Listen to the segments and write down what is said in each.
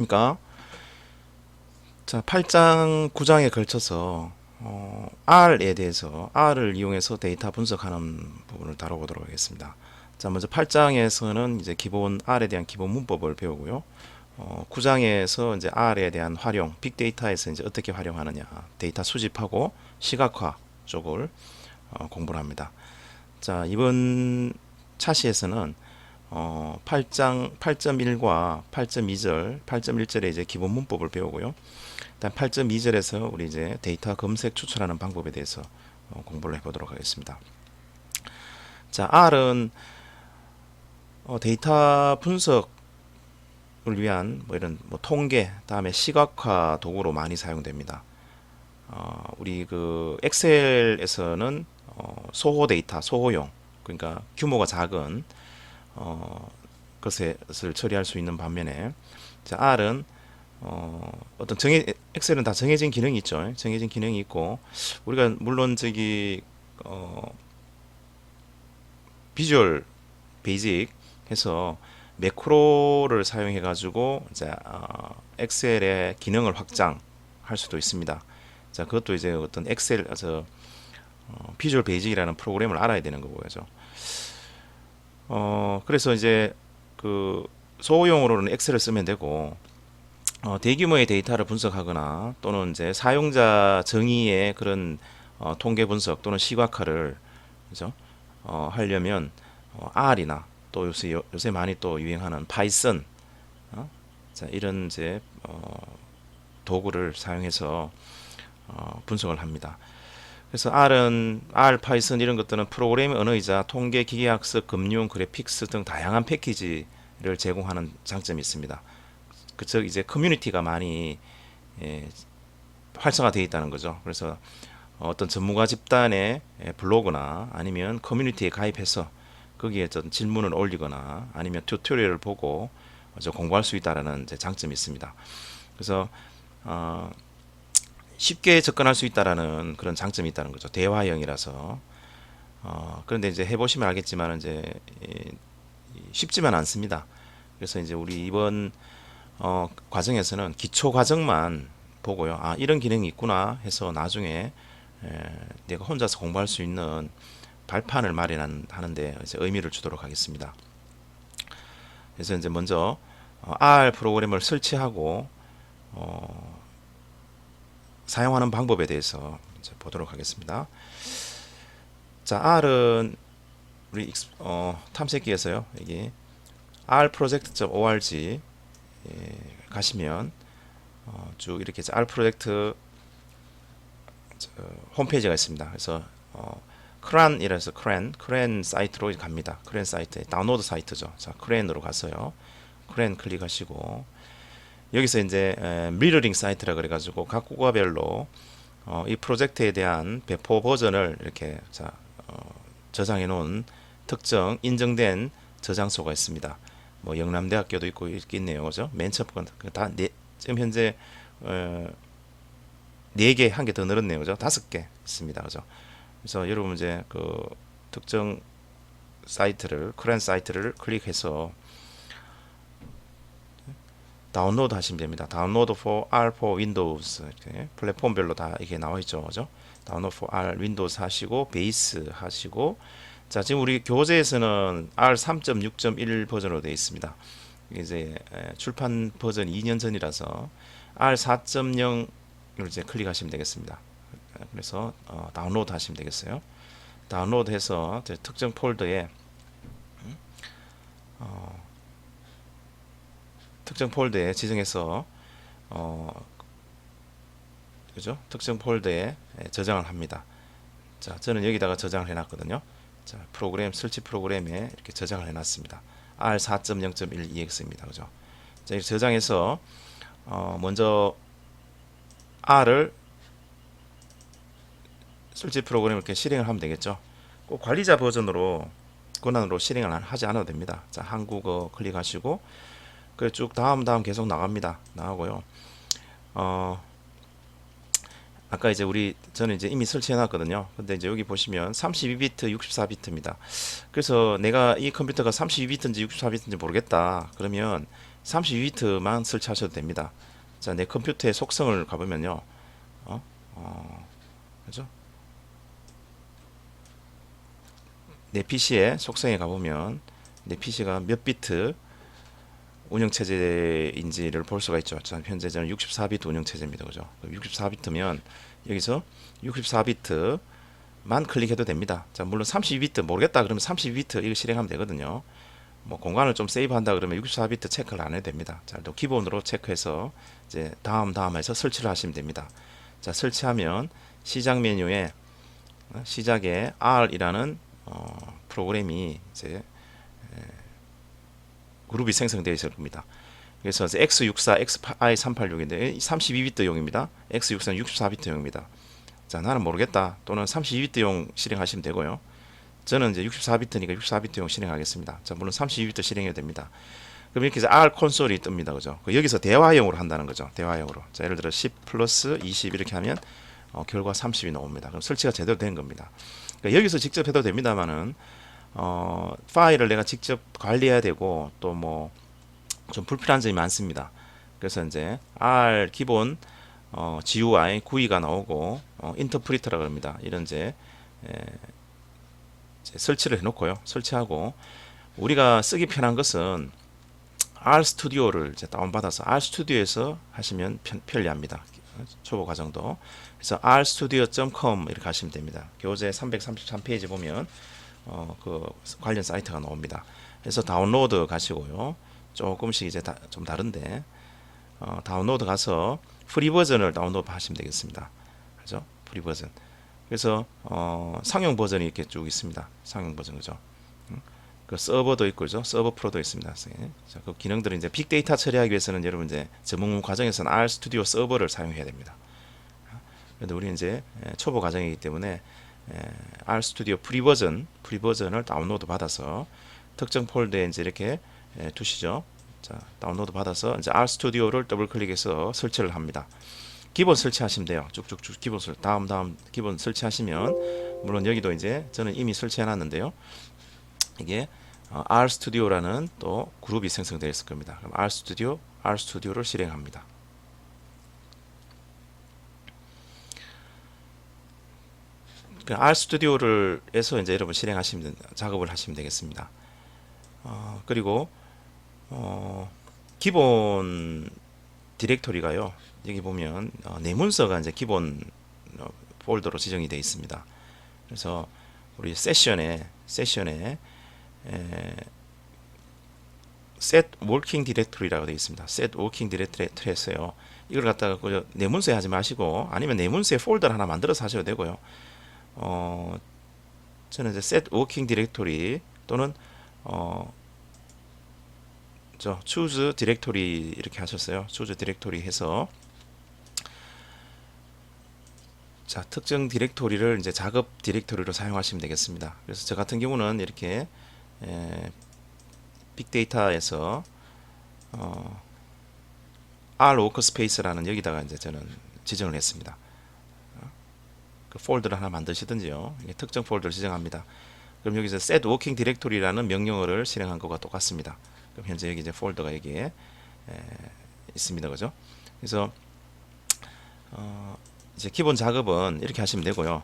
그러니까 자, 8장 9장에 걸쳐서 R에 대해서 R을 이용해서 데이터 분석하는 부분을 다뤄보도록 하겠습니다. 자, 먼저 8장에서는 이제 기본 R에 대한 기본 문법을 배우고요. 9장에서 이제 R에 대한 활용, 빅데이터에서 이제 어떻게 활용하느냐, 데이터 수집하고 시각화 쪽을 공부를 합니다. 자, 이번 차시에서는 8장 8.1과 8.2절, 8.1절에 이제 기본 문법을 배우고요. 일단 8.2절에서 우리 이제 데이터 검색 추천하는 방법에 대해서 공부를 해보도록 하겠습니다. 자, R은 데이터 분석을 위한 뭐 이런 뭐 통계, 다음에 시각화 도구로 많이 사용됩니다. 우리 그 엑셀에서는 소호 데이터, 소호용, 그러니까 규모가 작은 것을 처리할 수 있는 반면에, 자, R은 어떤 엑셀은 다 정해진 기능이 있죠. 정해진 기능이 있고, 우리가 물론 저기 비주얼 베이직 해서 매크로를 사용해 가지고 이제 엑셀의 기능을 확장할 수도 있습니다. 자, 그것도 이제 어떤 엑셀 비주얼 베이직이라는 프로그램을 알아야 되는 거고요. 그래서 이제 그 소호용으로는 엑셀을 쓰면 되고, 대규모의 데이터를 분석하거나 또는 이제 사용자 정의의 그런 통계 분석 또는 시각화를, 그죠? 하려면 R이나 또 요새 많이 또 유행하는 파이썬, 자, 이런 이제 도구를 사용해서 분석을 합니다. 그래서 R, 파이썬 이런 것들은 프로그래밍 언어이자 통계, 기계학습, 금융, 그래픽스 등 다양한 패키지를 제공하는 장점이 있습니다. 그쪽 이제 커뮤니티가 많이 활성화되어 있다는 거죠. 그래서 어떤 전문가 집단의 블로그나 아니면 커뮤니티에 가입해서 거기에 어떤 질문을 올리거나 아니면 튜토리얼을 보고 공부할 수 있다는 장점이 있습니다. 그래서 쉽게 접근할 수 있다라는 그런 장점이 있다는 거죠. 대화형이라서. 그런데 이제 해보시면 알겠지만 이제 쉽지만 않습니다. 그래서 이제 우리 이번 과정에서는 기초 과정만 보고요. 아, 이런 기능이 있구나 해서 나중에 내가 혼자서 공부할 수 있는 발판을 마련하는데 이제 의미를 주도록 하겠습니다. 그래서 이제 먼저 R 프로그램을 설치하고 사용하는 방법에 대해서 이제 보도록 하겠습니다. 자, R은 우리 탐색기에서요. 여기 rproject.org 가시면 쭉 이렇게 R 프로젝트 홈페이지가 있습니다. 그래서 크란이라서 크랜 사이트로 갑니다. 크랜 사이트 다운로드 사이트죠. 자, 크랜으로 가서요. 크랜 클릭하시고 여기서 이제 미러링 사이트라 그래가지고 각 국가별로 이 프로젝트에 대한 배포 버전을 이렇게 저장해 놓은 특정 인정된 저장소가 있습니다. 뭐 영남대학교도 있고 있겠네요, 그죠? 맨 첫 번째 지금 현재 4개, 한 개 더 늘었네요, 그죠? 5개 있습니다, 그죠? 그래서 여러분 이제 그 특정 사이트를 크랜 사이트를 클릭해서 다운로드 하시면 됩니다. 다운로드 for R for Windows 이렇게 플랫폼별로 다 이게 나와 있죠, 그죠? 다운로드 for R 윈도우즈 하시고 베이스 하시고, 자, 지금 우리 교재에서는 R 3.6.1 버전으로 되어 있습니다. 이제 출판 버전 2년 전이라서 R 4.0을 이제 클릭하시면 되겠습니다. 그래서 다운로드 하시면 되겠어요. 다운로드해서 특정 폴더에 지정해서 그죠? 특정 폴더에 저장을 합니다. 자, 저는 여기다가 저장을 해놨거든요. 자, 프로그램 설치 프로그램에 이렇게 저장을 해놨습니다. R 4.0.1 EX입니다. 그죠? 자, 이렇게 저장해서 먼저 R을 설치 프로그램을 이렇게 실행을 하면 되겠죠. 꼭 관리자 버전으로 권한으로 실행을 하지 않아도 됩니다. 자, 한국어 클릭하시고 그 쭉 다음 계속 나갑니다. 나가고요. 아까 이제 저는 이제 이미 설치해 놨거든요. 근데 이제 여기 보시면 32비트, 64비트입니다. 그래서 내가 이 컴퓨터가 32비트인지 64비트인지 모르겠다. 그러면 32비트만 설치하셔도 됩니다. 자, 내 컴퓨터의 속성을 가보면요. 어? 그죠? 내 PC의 속성에 가보면 내 PC가 몇 비트 운영체제인지를 볼 수가 있죠. 자, 현재 저는 64비트 운영체제입니다. 그죠? 64비트면 여기서 64비트만 클릭해도 됩니다. 자, 물론 32비트 모르겠다 그러면 32비트 이거 실행하면 되거든요. 뭐 공간을 좀 세이브한다 그러면 64비트 체크를 안 해도 됩니다. 자, 또 기본으로 체크해서 이제 다음 해서 설치를 하시면 됩니다. 자, 설치하면 시작 메뉴에 시작에 R이라는 프로그램이 이제 그룹이 생성되어 있을 겁니다. 그래서 X64, XI386인데 32비트용입니다. X64는 64비트용입니다. 자, 나는 모르겠다 또는 32비트용 실행하시면 되고요. 저는 이제 64비트니까 64비트용 실행하겠습니다. 자, 물론 32비트 실행해야 됩니다. 그럼 이렇게 해서 R 콘솔이 뜹니다. 그죠? 여기서 대화형으로 한다는 거죠. 대화형으로. 자, 예를 들어 10 플러스 20 이렇게 하면 결과 30이 나옵니다. 그럼 설치가 제대로 된 겁니다. 그러니까 여기서 직접 해도 됩니다만은 파일을 내가 직접 관리해야 되고 또 뭐 좀 불필요한 점이 많습니다. 그래서 이제 R 기본 GUI GUI가 나오고 인터프리터라고 합니다. 이런 이제 설치를 해놓고요. 설치하고 우리가 쓰기 편한 것은 R 스튜디오를 이제 다운받아서 R 스튜디오에서 하시면 편리합니다. 초보 과정도. 그래서 rstudio.com 이렇게 하시면 됩니다. 교재 333페이지 보면 그 관련 사이트가 나옵니다. 그래서 다운로드 가시고요. 조금씩 이제 좀 다른데 다운로드 가서 프리 버전을 다운로드 하시면 되겠습니다. 그죠? 프리 버전. 그래서 상용 버전이 이렇게 쭉 있습니다. 상용 버전 그죠? 그 서버도 있고 그죠? 서버 프로도 있습니다. 자, 그 기능들은 이제 빅데이터 처리하기 위해서는 여러분 이제 전문 과정에서는 R 스튜디오 서버를 사용해야 됩니다. 그런데 우리 이제 초보 과정이기 때문에 R 스튜디오 프리 버전을 다운로드 받아서 특정 폴더에 이제 이렇게 두시죠. 자, 다운로드 받아서 이제 R 스튜디오를 더블 클릭해서 설치를 합니다. 기본 설치하시면 돼요. 쭉쭉쭉 기본 다음 기본 설치하시면 물론 여기도 이제 저는 이미 설치해 놨는데요. 이게 R 스튜디오라는 또 그룹이 생성되어 있을 겁니다. 그럼 R 스튜디오를 실행합니다. R 스튜디오를 해서 이제 여러분 실행하시면 작업을 하시면 되겠습니다. 그리고 기본 디렉토리가요. 여기 보면 내 문서가 이제 기본 폴더로 지정이 되어 있습니다. 그래서 우리 세션에 set working directory라고 되어 있습니다. set working directory에서요. 이걸 갖다가 내 문서에 하지 마시고 아니면 내 문서에 폴더를 하나 만들어서 하셔도 되고요. 저는 이제 set working directory 또는 choose directory 이렇게 하셨어요. choose directory 해서 자, 특정 디렉토리를 이제 작업 디렉토리로 사용하시면 되겠습니다. 그래서 저 같은 경우는 이렇게 빅데이터에서 R 워크스페이스라는 여기다가 이제 저는 지정을 했습니다. 그 폴더를 하나 만드시든지요. 특정 폴더를 지정합니다. 그럼 여기서 set working directory라는 명령어를 실행한 것과 똑같습니다. 그럼 현재 여기 이제 폴더가 여기에 있습니다. 그죠? 그래서 이제 기본 작업은 이렇게 하시면 되고요.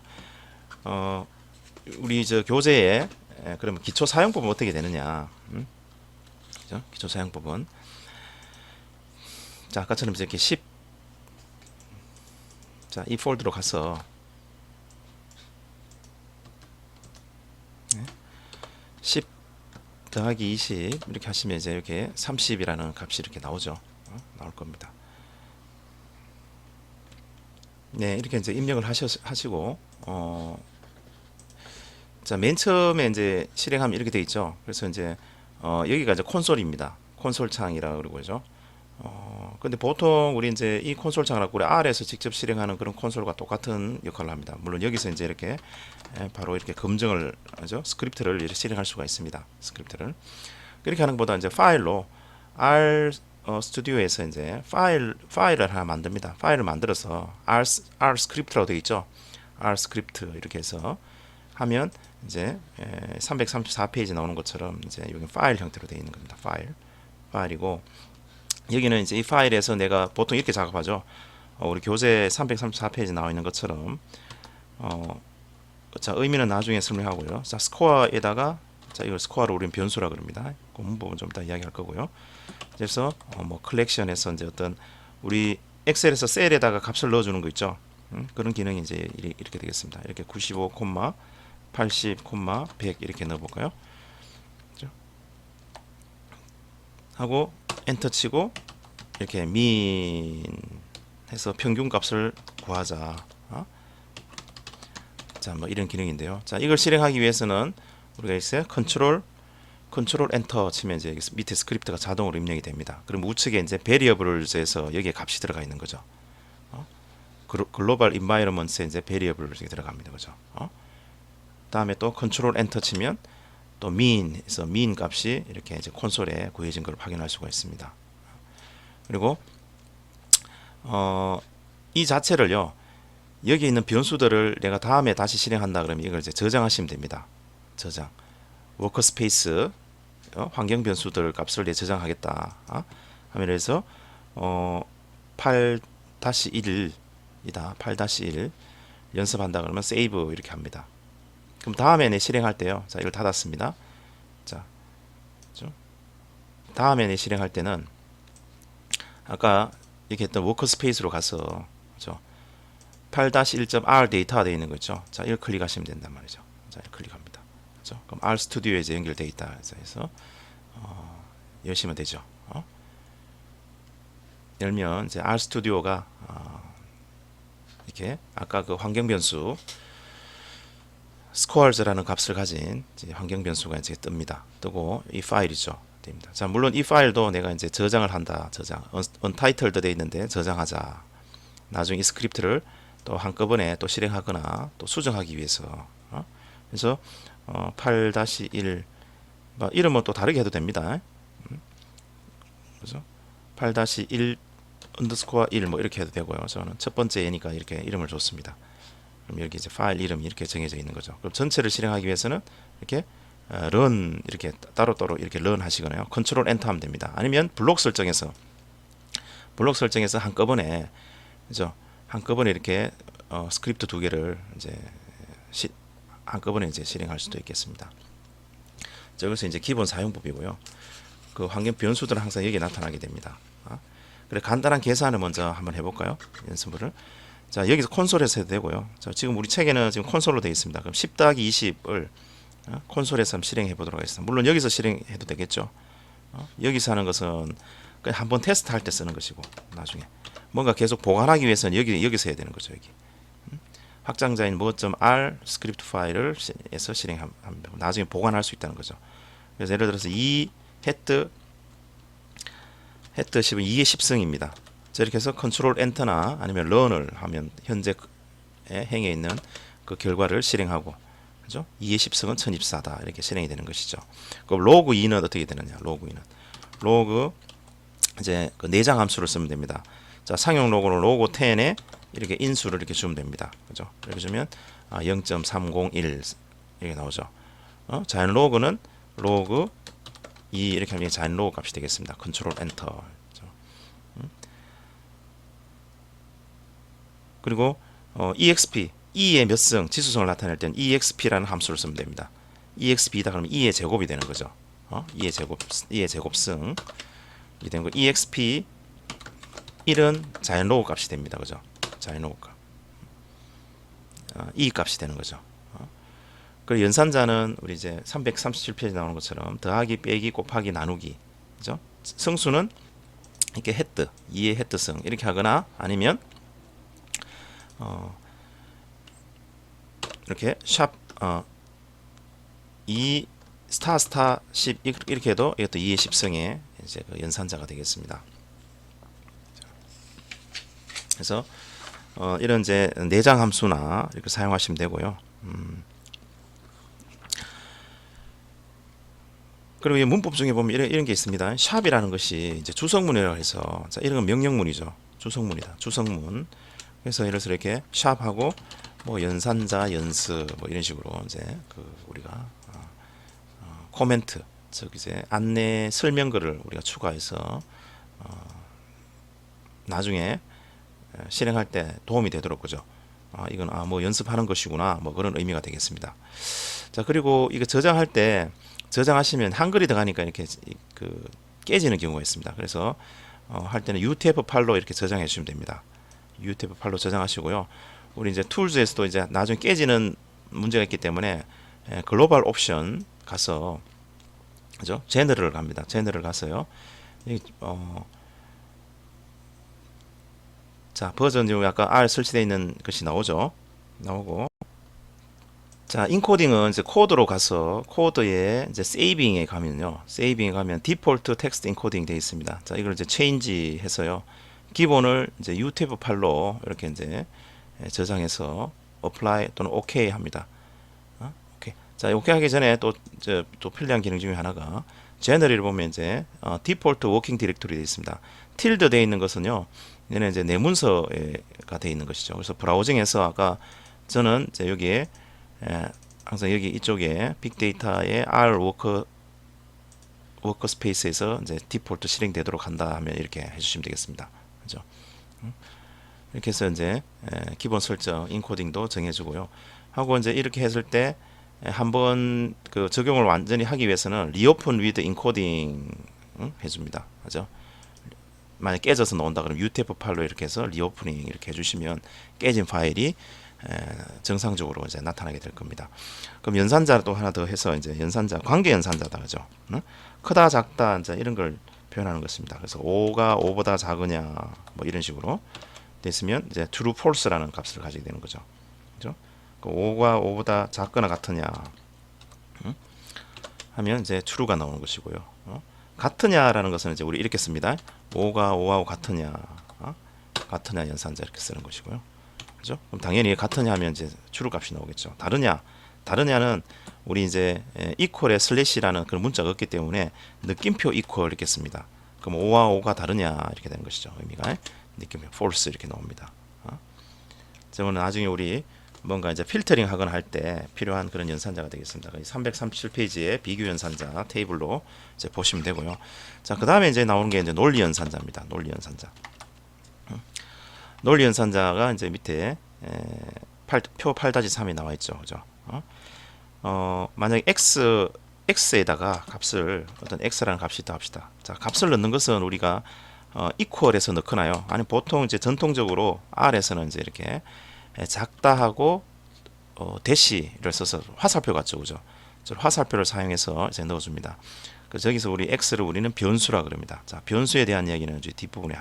우리 저 교재에 그러면 기초 사용법은 어떻게 되느냐? 그죠? 기초 사용법은 자, 아까처럼 이렇게 10 자, 이 폴더로 가서 10 더하기 20 이렇게 하시면 이제 이렇게 30이라는 값이 이렇게 나오죠. 나올 겁니다. 네, 이렇게 이제 입력을 하시고 자, 맨 처음에 이제 실행하면 이렇게 돼 있죠. 그래서 이제 여기가 이제 콘솔입니다. 콘솔 창이라 그러고 그죠. 근데 보통 우리 이제 이 콘솔 창을 우리 R에서 직접 실행하는 그런 콘솔과 똑같은 역할을 합니다. 물론 여기서 이제 이렇게 바로 이렇게 검증을 하죠. 스크립트를 이렇게 실행할 수가 있습니다. 스크립트를 그렇게 하는 것보다 이제 파일로 R 스튜디오에서 이제 파일을 하나 만듭니다. 파일을 만들어서 R 스크립트라고 되어 있죠. R 스크립트 이렇게 해서 하면 이제 334페이지 나오는 것처럼 이제 여기 파일 형태로 되어 있는 겁니다. 파일이고 여기는 이제 이 파일에서 내가 보통 이렇게 작업하죠. 우리 교재 334페이지 나와 있는 것처럼 자, 의미는 나중에 설명하고요. 자, 스코어에다가 자, 이걸 스코어를 우리는 변수라 그럽니다. 그 부분 좀 이따 이야기할 거고요. 그래서 뭐 컬렉션에서 이제 어떤 우리 엑셀에서 셀에다가 값을 넣어주는 거 있죠. 그런 기능이 이제 이렇게 되겠습니다. 이렇게 95, 80, 100 이렇게 넣어볼까요? 그렇죠? 하고 엔터 치고 이렇게 민 해서 평균 값을 구하자. 자, 뭐 이런 기능인데요. 자, 이걸 실행하기 위해서는 우리가 있어요. 컨트롤 엔터 치면 이제 밑에 스크립트가 자동으로 입력이 됩니다. 그럼 우측에 이제 베리어블즈에서 여기에 값이 들어가 있는 거죠. 글로벌 인바이러먼트에 이제 베리어블이 들어갑니다. 그죠? 다음에 또 컨트롤 엔터 치면 또 mean에서 mean 값이 이렇게 이제 콘솔에 구해진 걸 확인할 수가 있습니다. 그리고 이 자체를요. 여기 있는 변수들을 내가 다음에 다시 실행한다 그러면 이걸 이제 저장하시면 됩니다. 저장. 워커스페이스 환경 변수들 값을 내 저장하겠다. 하면서 8-1이다. 8-1 연습한다 그러면 세이브 이렇게 합니다. 그럼 다음에 내 실행할 때요. 자, 이걸 닫았습니다. 자, 그렇죠? 다음에 내 실행할 때는 아까 이렇게 했던 워커스페이스로 가서 그렇죠? 8-1.r 데이터가 되어 있는 거죠. 자, 이걸 클릭하시면 된단 말이죠. 자, 클릭합니다. 그렇죠? 그럼 R 스튜디오에 이제 연결되어 있다 해서 열시면 되죠. 열면 이제 R 스튜디오가 이렇게 아까 그 환경 변수 scores라는 값을 가진 환경 변수가 이제 뜹니다. 뜨고 이 파일이죠. 됩니다. 자, 물론 이 파일도 내가 이제 저장을 한다. 저장. untitled 돼 있는데 저장하자. 나중에 이 스크립트를 또 한꺼번에 또 실행하거나 또 수정하기 위해서. 그래서 8-1 이름은 또 다르게 해도 됩니다. 그래서 8-1 underscore 1 뭐 이렇게 해도 되고요. 저는 첫 번째 예니까 이렇게 이름을 줬습니다. 그럼 여기 이제 파일 이름이 이렇게 정해져 있는 거죠. 그럼 전체를 실행하기 위해서는 이렇게 run 이렇게 따로따로 이렇게 run 하시거나요. 컨트롤 엔터 하면 됩니다. 아니면 블록 설정에서 한꺼번에 그죠? 한꺼번에 이렇게 스크립트 두 개를 이제 한꺼번에 이제 실행할 수도 있겠습니다. 저것은 이제 기본 사용법이고요. 그 환경 변수들은 항상 여기에 나타나게 됩니다. 그래 간단한 계산을 먼저 한번 해볼까요? 연습을. 자, 여기서 콘솔에서 해도 되고요. 자, 지금 우리 책에는 지금 콘솔로 되어 있습니다. 그럼 10-20을 콘솔에서 한번 실행해 보도록 하겠습니다. 물론 여기서 실행해도 되겠죠. 여기서 하는 것은 그냥 한번 테스트 할 때 쓰는 것이고 나중에 뭔가 계속 보관하기 위해서는 여기서 해야 되는 거죠. 여기 확장자인 뭐.r 스크립트 파일을 해서 실행하면 나중에 보관할 수 있다는 거죠. 그래서 예를 들어서 이 헤드 10은 2의 10승입니다. 이렇게 해서 컨트롤 엔터나 아니면 런을 하면 현재 행에 있는 그 결과를 실행하고 그죠? 2의 10승은 1024다. 이렇게 실행이 되는 것이죠. 그럼 로그 2는 어떻게 되느냐? 로그 이제 그 내장 함수를 쓰면 됩니다. 자, 상용 로그는 로그 10에 이렇게 인수를 이렇게 주면 됩니다. 그죠? 이렇게 주면 0.301 이렇게 나오죠. 자연 로그는 로그 2 이렇게 하면 자연 로그 값이 되겠습니다. 컨트롤 엔터. 그리고 exp 2의 몇 승 지수성을 나타낼 때는 exp라는 함수를 쓰면 됩니다. exp다 그러면 2의 제곱이 되는 거죠. 2의 제곱승 이 되는 거. exp 1은 자연 로그 값이 됩니다. 그죠? 자연 로그 값. 이 값이 되는 거죠. 그리고 연산자는 우리 이제 337페이지 나오는 것처럼 더하기, 빼기, 곱하기, 나누기. 그죠? 승수는 이렇게 헤드, 2의 헤드승 이렇게 하거나 아니면 이렇게 샵 2 스타 10 이렇게 해도 이것도 2의 10승의 이제 그 연산자가 되겠습니다. 그래서 이런 이제 내장 함수나 이렇게 사용하시면 되고요. 그리고 문법 중에 보면 이런 게 있습니다. 샵이라는 것이 이제 주성문이라고 해서 자, 이런 건 명령문이죠. 주성문이다. 주성문. 그래서 예를 들어서 이렇게 샵하고 뭐 연산자 연습 뭐 이런 식으로 이제 그 우리가 코멘트 즉 이제 안내 설명글을 우리가 추가해서 나중에 실행할 때 도움이 되도록 그죠. 이건 뭐 연습하는 것이구나 뭐 그런 의미가 되겠습니다. 자, 그리고 이거 저장할 때 저장하시면 한글이 들어가니까 이렇게 그 깨지는 경우가 있습니다. 그래서 할 때는 UTF-8로 이렇게 저장해 주시면 됩니다. UTF-8로 저장하시고요. 우리 이제 툴즈에서도 이제 나중에 깨지는 문제가 있기 때문에 글로벌 옵션 가서 그죠? 제너럴을 갑니다. 제너럴 가서요. 자, 버전 중 아까 R 설치되어 있는 것이 나오죠. 나오고 자, 인코딩은 이제 코드로 가서 코드에 이제 세이빙에 가면요. 세이빙에 가면 디폴트 텍스트 인코딩 되어 있습니다. 자, 이걸 이제 체인지 해서요. 기본을 이제 UTF-8로 이렇게 이제 저장해서 apply 또는 OK 합니다. 오케이. 자, OK 하기 전에 또 편리한 기능 중에 하나가 제너럴을 보면 이제 디폴트 워킹 디렉토리 되어 있습니다. 틸드 되어 있는 것은요. 얘는 이제 내 문서가 되어 있는 것이죠. 그래서 브라우징에서 아까 저는 이제 여기에 항상 여기 이쪽에 빅데이터의 R 워커스페이스에서 이제 디폴트 실행되도록 한다 하면 이렇게 해주시면 되겠습니다. 그죠? 이렇게 해서 이제 기본 설정 인코딩도 정해주고요. 하고 이제 이렇게 했을 때 한번 그 적용을 완전히 하기 위해서는 리오픈 위드 인코딩 해줍니다. 그죠? 만약 깨져서 나온다 그러면 UTF-8로 이렇게 해서 리오프닝 이렇게 해주시면 깨진 파일이 정상적으로 이제 나타나게 될 겁니다. 그럼 연산자 또 하나 더 해서 이제 연산자 관계 연산자다 그죠? 크다 작다 이제 이런 걸 표현하는 것입니다. 그래서 5가 5보다 작으냐 뭐 이런 식으로 됐으면 이제 true false라는 값을 가지게 되는 거죠. 그죠? 5가 5보다 작거나 같으냐 하면 이제 true가 나오는 것이고요. 같으냐라는 것은 이제 우리 이렇게 씁니다. 5가 5하고 같으냐 같으냐 연산자 이렇게 쓰는 것이고요. 그죠? 그럼 당연히 같으냐 하면 이제 true 값이 나오겠죠. 다르냐는 우리 이제 equal에 슬래시라는 그런 문자가 없기 때문에 느낌표 equal 이렇게 씁니다. 그럼 5와 5가 다르냐 이렇게 되는 것이죠. 의미가 느낌표 false 이렇게 나옵니다. 저는 나중에 우리 뭔가 이제 필터링 하거나 할 때 필요한 그런 연산자가 되겠습니다. 337페이지의 비교 연산자 테이블로 이제 보시면 되고요. 자, 그 다음에 이제 나오는 게 이제 논리 연산자입니다. 논리 연산자. 논리 연산자가 이제 밑에 표 8-3이 나와 있죠. 그죠? 만약 x에다가 값을 어떤 x라는 값이 있다 합시다. 자, 값을 넣는 것은 우리가 equal에서 넣거나요. 아니 보통 이제 전통적으로 R에서는 이제 이렇게 작다 하고 대시를 써서 화살표 같죠, 그죠? 화살표를 사용해서 이제 넣어줍니다. 그 저기서 우리 x를 우리는 변수라 그럽니다. 자, 변수에 대한 이야기는 이제 뒷부분에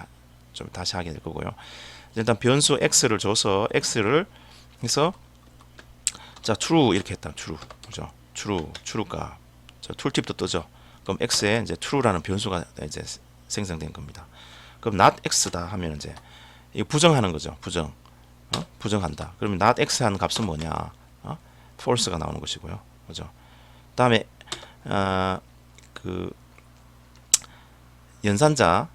좀 다시 하게 될 거고요. 일단 변수 x를 줘서 x를 해서 자 true 이렇게 했다, true, 그죠? true가 저 툴팁도 뜨죠. 그럼 x에 이제 true라는 변수가 이제 생성된 겁니다. 그럼 not x다 하면 이제 이거 부정하는 거죠, 부정한다. 그러면 not x 한 값은 뭐냐? false가 나오는 것이고요. 그죠? 다음에 연산자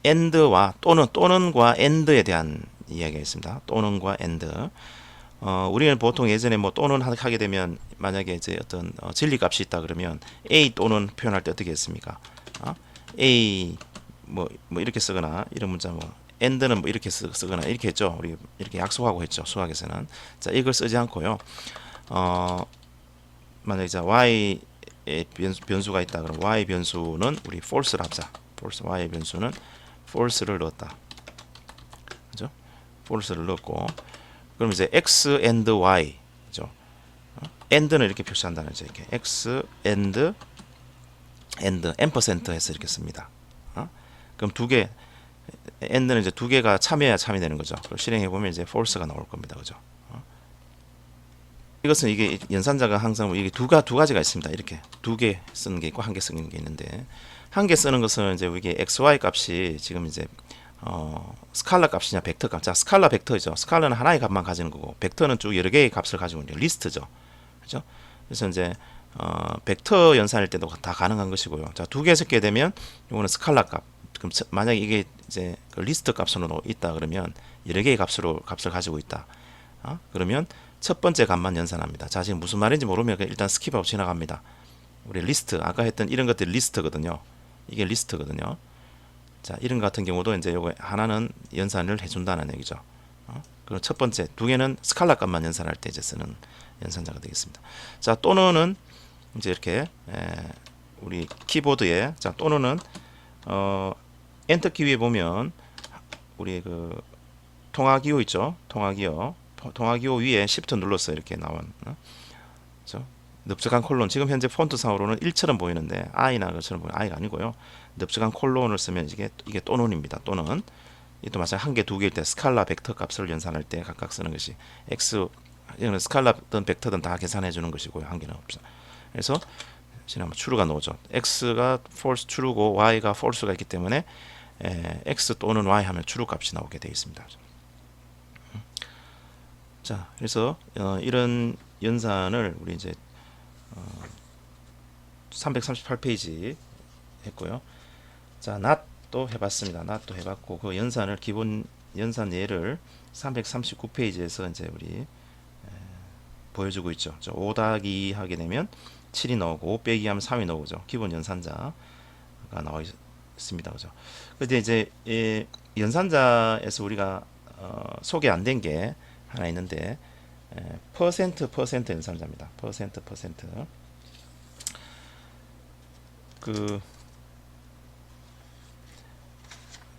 and와 또는과 and에 대한 이야기가 있습니다. 또는과 and. 우리는 보통 예전에 뭐 또는 하게 되면 만약에 이제 어떤 진리값이 있다 그러면 a 또는 표현할 때 어떻게 했습니까? a 뭐 이렇게 쓰거나 이런 문자 뭐 and는 뭐 이렇게 쓰거나 이렇게 했죠. 우리 이렇게 약속하고 했죠. 수학에서는. 자, 이걸 쓰지 않고요. 만약에 자 y 변수가 있다 그러면 y 변수는 우리 false를 합자. false y 변수는 false를 넣었다. 그죠? false를 넣었고 그럼 이제 x and y 그죠? and는 이렇게 표시한다는 거죠. 이렇게 x and ampersand 해서 이렇게 씁니다. 그럼 두 개 and는 이제 두 개가 참여해야 참여되는 거죠. 그걸 실행해 보면 이제 false가 나올 겁니다. 그죠? 이것은 이게 연산자가 항상 이게 두 가지가 있습니다. 이렇게 두 개 쓰는 게 있고 한 개 쓰는 게 있는데 한 개 쓰는 것은 이제 이게 xy 값이 지금 이제 스칼라 값이냐 벡터 값. 자, 스칼라 벡터죠. 스칼라는 하나의 값만 가지는 거고 벡터는 쭉 여러 개의 값을 가지고 있는 리스트죠. 그렇죠? 그래서 이제 벡터 연산일 때도 다 가능한 것이고요. 자, 두 개 섞게 되면 이거는 스칼라 값. 그럼 만약에 이게 이제 그 리스트 값으로 있다 그러면 여러 개의 값을 가지고 있다. 그러면 첫 번째 값만 연산합니다. 자, 지금 무슨 말인지 모르면 일단 스킵하고 지나갑니다. 우리 리스트 아까 했던 이런 것들이 리스트거든요. 이게 리스트거든요. 자, 이런 같은 경우도 이제 요거 하나는 연산을 해준다는 얘기죠. 그리고 첫 번째, 두 개는 스칼라 값만 연산할 때 이제 쓰는 연산자가 되겠습니다. 자, 또는은 이제 이렇게 우리 키보드에 자 또는은 엔터 키 위에 보면 우리 그 통화기호 있죠. 통화기호 위에 Shift 눌러서 이렇게 나온 그렇죠? 넓적한 콜론. 지금 현재 폰트 상으로는 1처럼 보이는데 I나 그처럼 보이는 I가 아니고요. 넓적한 콜론을 쓰면 이게 또는입니다. 또는 이또 마찬가지 한 개, 두 개일 때 스칼라 벡터 값을 연산할 때 각각 쓰는 것이 x 이거는 스칼라든 벡터든 다 계산해 주는 것이고요. 한 개는 없어. 그래서 지난번 true가 나오죠. x가 false true고 y가 false가 있기 때문에 x 또는 y 하면 true 값이 나오게 되어 있습니다. 자, 그래서 이런 연산을 우리 이제 338페이지 했고요. 자, not도 해봤습니다. not도 해봤고 그 연산을 기본 연산 예를 339페이지에서 이제 우리 보여주고 있죠. 5 더하기 하게 되면 7이 나오고 5 빼기 하면 3이 나오죠. 기본 연산자가 나와 있습니다. 그죠? 근데 이제 연산자에서 우리가 소개 안 된 게 하나 있는데 퍼센트 연산자입니다. 퍼센트 그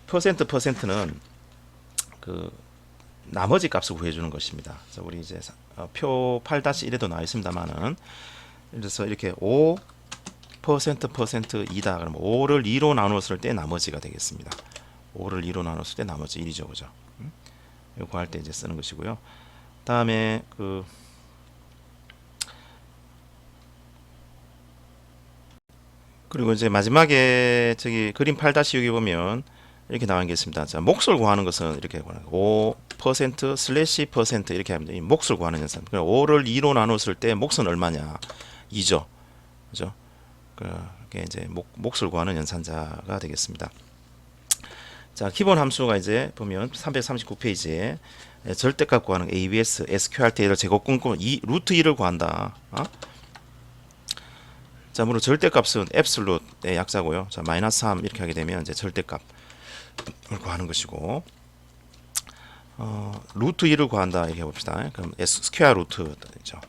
퍼센트는 그 나머지 값을 구해주는 것입니다. 그래서 우리 이제 표 8-1에도 나와 있습니다만은 그래서 이렇게 5%%이다. 그러면 5를 2로 나눴을 때 나머지가 되겠습니다. 5를 2로 나눴을 때 나머지 1이죠, 그죠? 이거 할 때 이제 쓰는 것이고요. 다음에 그리고 이제 마지막에 저기 그림 8-6에 보면 이렇게 나와 있습니다. 자, 몫을 구하는 것은 이렇게 구하는 5% 슬래시 퍼센트 이렇게 하면 이 몫을 구하는 연산. 5를 2로 나눴을 때 몫은 얼마냐? 2죠. 그죠? 그게 이제 몫을 구하는 연산자가 되겠습니다. 자, 기본 함수가 이제 보면 339페이지에 절대값 구하는 ABS, SQRT를 제곱 끊고 루트 2를 구한다. 자, 물론 절대값은 앱솔루트의 약자고요. 자, 마이너스 3 이렇게 하게 되면 이제 절대값을 구하는 것이고, 루트 2를 구한다 이렇게 해봅시다. 그럼 스퀘어 루트죠.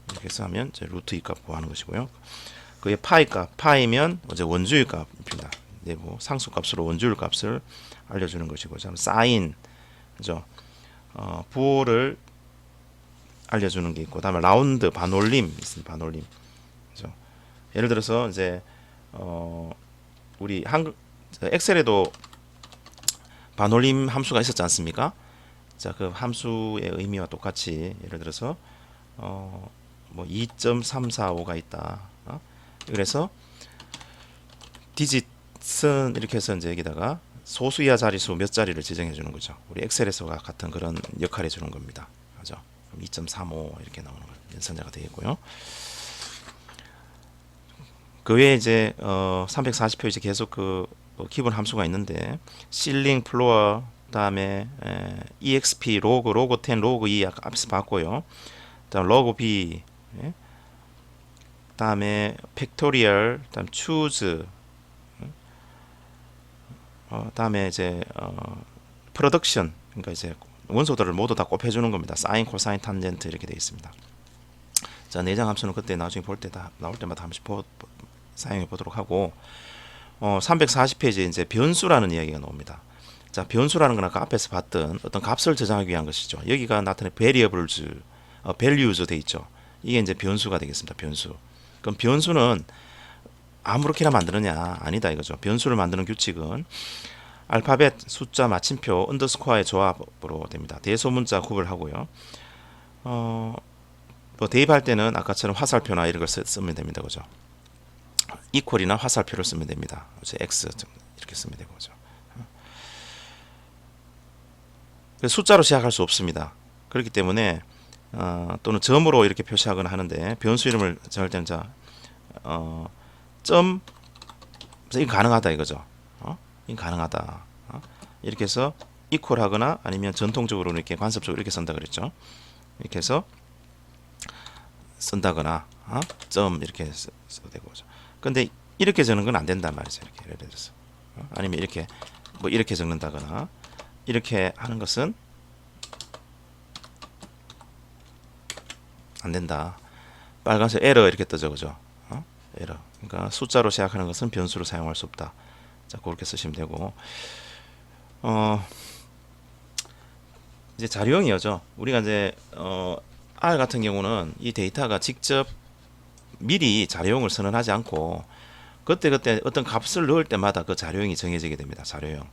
이렇게 해서 하면 이제 루트 2 값 구하는 것이고요. 그게 파이 값, 파이면 이제 원주율 값입니다. 내부 상수값으로 원주율 값을 알려주는 것이고, 자, 사인, 그죠? 부호를 알려주는 게 있고, 다음에 라운드, 반올림 있습니다. 반올림, 그죠? 예를 들어서 이제 우리 엑셀에도 반올림 함수가 있었지 않습니까? 자, 그 함수의 의미와 똑같이 예를 들어서 뭐 2.345가 있다. 그래서 디짓은 이렇게 해서 이제 여기다가 소수 이하 자릿수 몇 자리를 지정해 주는 거죠. 우리 엑셀에서가 같은 그런 역할을 해 주는 겁니다. 그죠? 2.35 이렇게 나오는 연산자가 되겠고요. 그 외에 이제 340페이지 계속 그 기본 함수가 있는데 실링, 플로어, 그다음에 exp, 로그 10, 로그 2 아까 앞에서 봤고요. 그다음 로그 b, 그다음에 팩토리얼, 그다음 choose, 다음에 이제 프로덕션, 그러니까 이제 원소들을 모두 다 곱해주는 겁니다. 사인, 코사인, 탄젠트 이렇게 되어 있습니다. 자, 내장 함수는 그때 나중에 볼 때 다 나올 때마다 한 번씩 사용해 보도록 하고 340페이지에 이제 변수라는 이야기가 나옵니다. 자, 변수라는 건 아까 앞에서 봤던 어떤 값을 저장하기 위한 것이죠. 여기가 나타낸 variables, values 돼 있죠. 이게 이제 변수가 되겠습니다. 변수. 그럼 변수는 아무렇게나 만드느냐? 아니다 이거죠. 변수를 만드는 규칙은 알파벳, 숫자, 마침표, 언더스코어의 조합으로 됩니다. 대소문자 구별하고요. 뭐 대입할 때는 아까처럼 화살표나 이런 걸 쓰면 됩니다. 그죠? 이퀄이나 화살표를 쓰면 됩니다. x 이렇게 쓰면 되고 그죠? 숫자로 시작할 수 없습니다. 그렇기 때문에 또는 점으로 이렇게 표시하거나 하는데 변수 이름을 정할 때는 점 이거 가능하다 이거죠. 이거 가능하다. 이렇게 해서 이퀄하거나 아니면 전통적으로 이렇게 관습적으로 이렇게 쓴다 그랬죠. 이렇게 해서 쓴다거나 점 이렇게 써도 되고 그죠. 근데 이렇게 저는 건 안 된단 말이죠. 이렇게 예를 들어서 아니면 이렇게 뭐 이렇게 적는다거나 이렇게 하는 것은 안 된다. 빨간색 에러 이렇게 뜨죠, 그죠? 에러. 그러니까 숫자로 시작하는 것은 변수로 사용할 수 없다. 자, 그렇게 쓰시면 되고, 이제 자료형이죠. 우리가 이제 R 같은 경우는 이 데이터가 직접 미리 자료형을 선언하지 않고 그때그때 어떤 값을 넣을 때마다 그 자료형이 정해지게 됩니다. 자료형.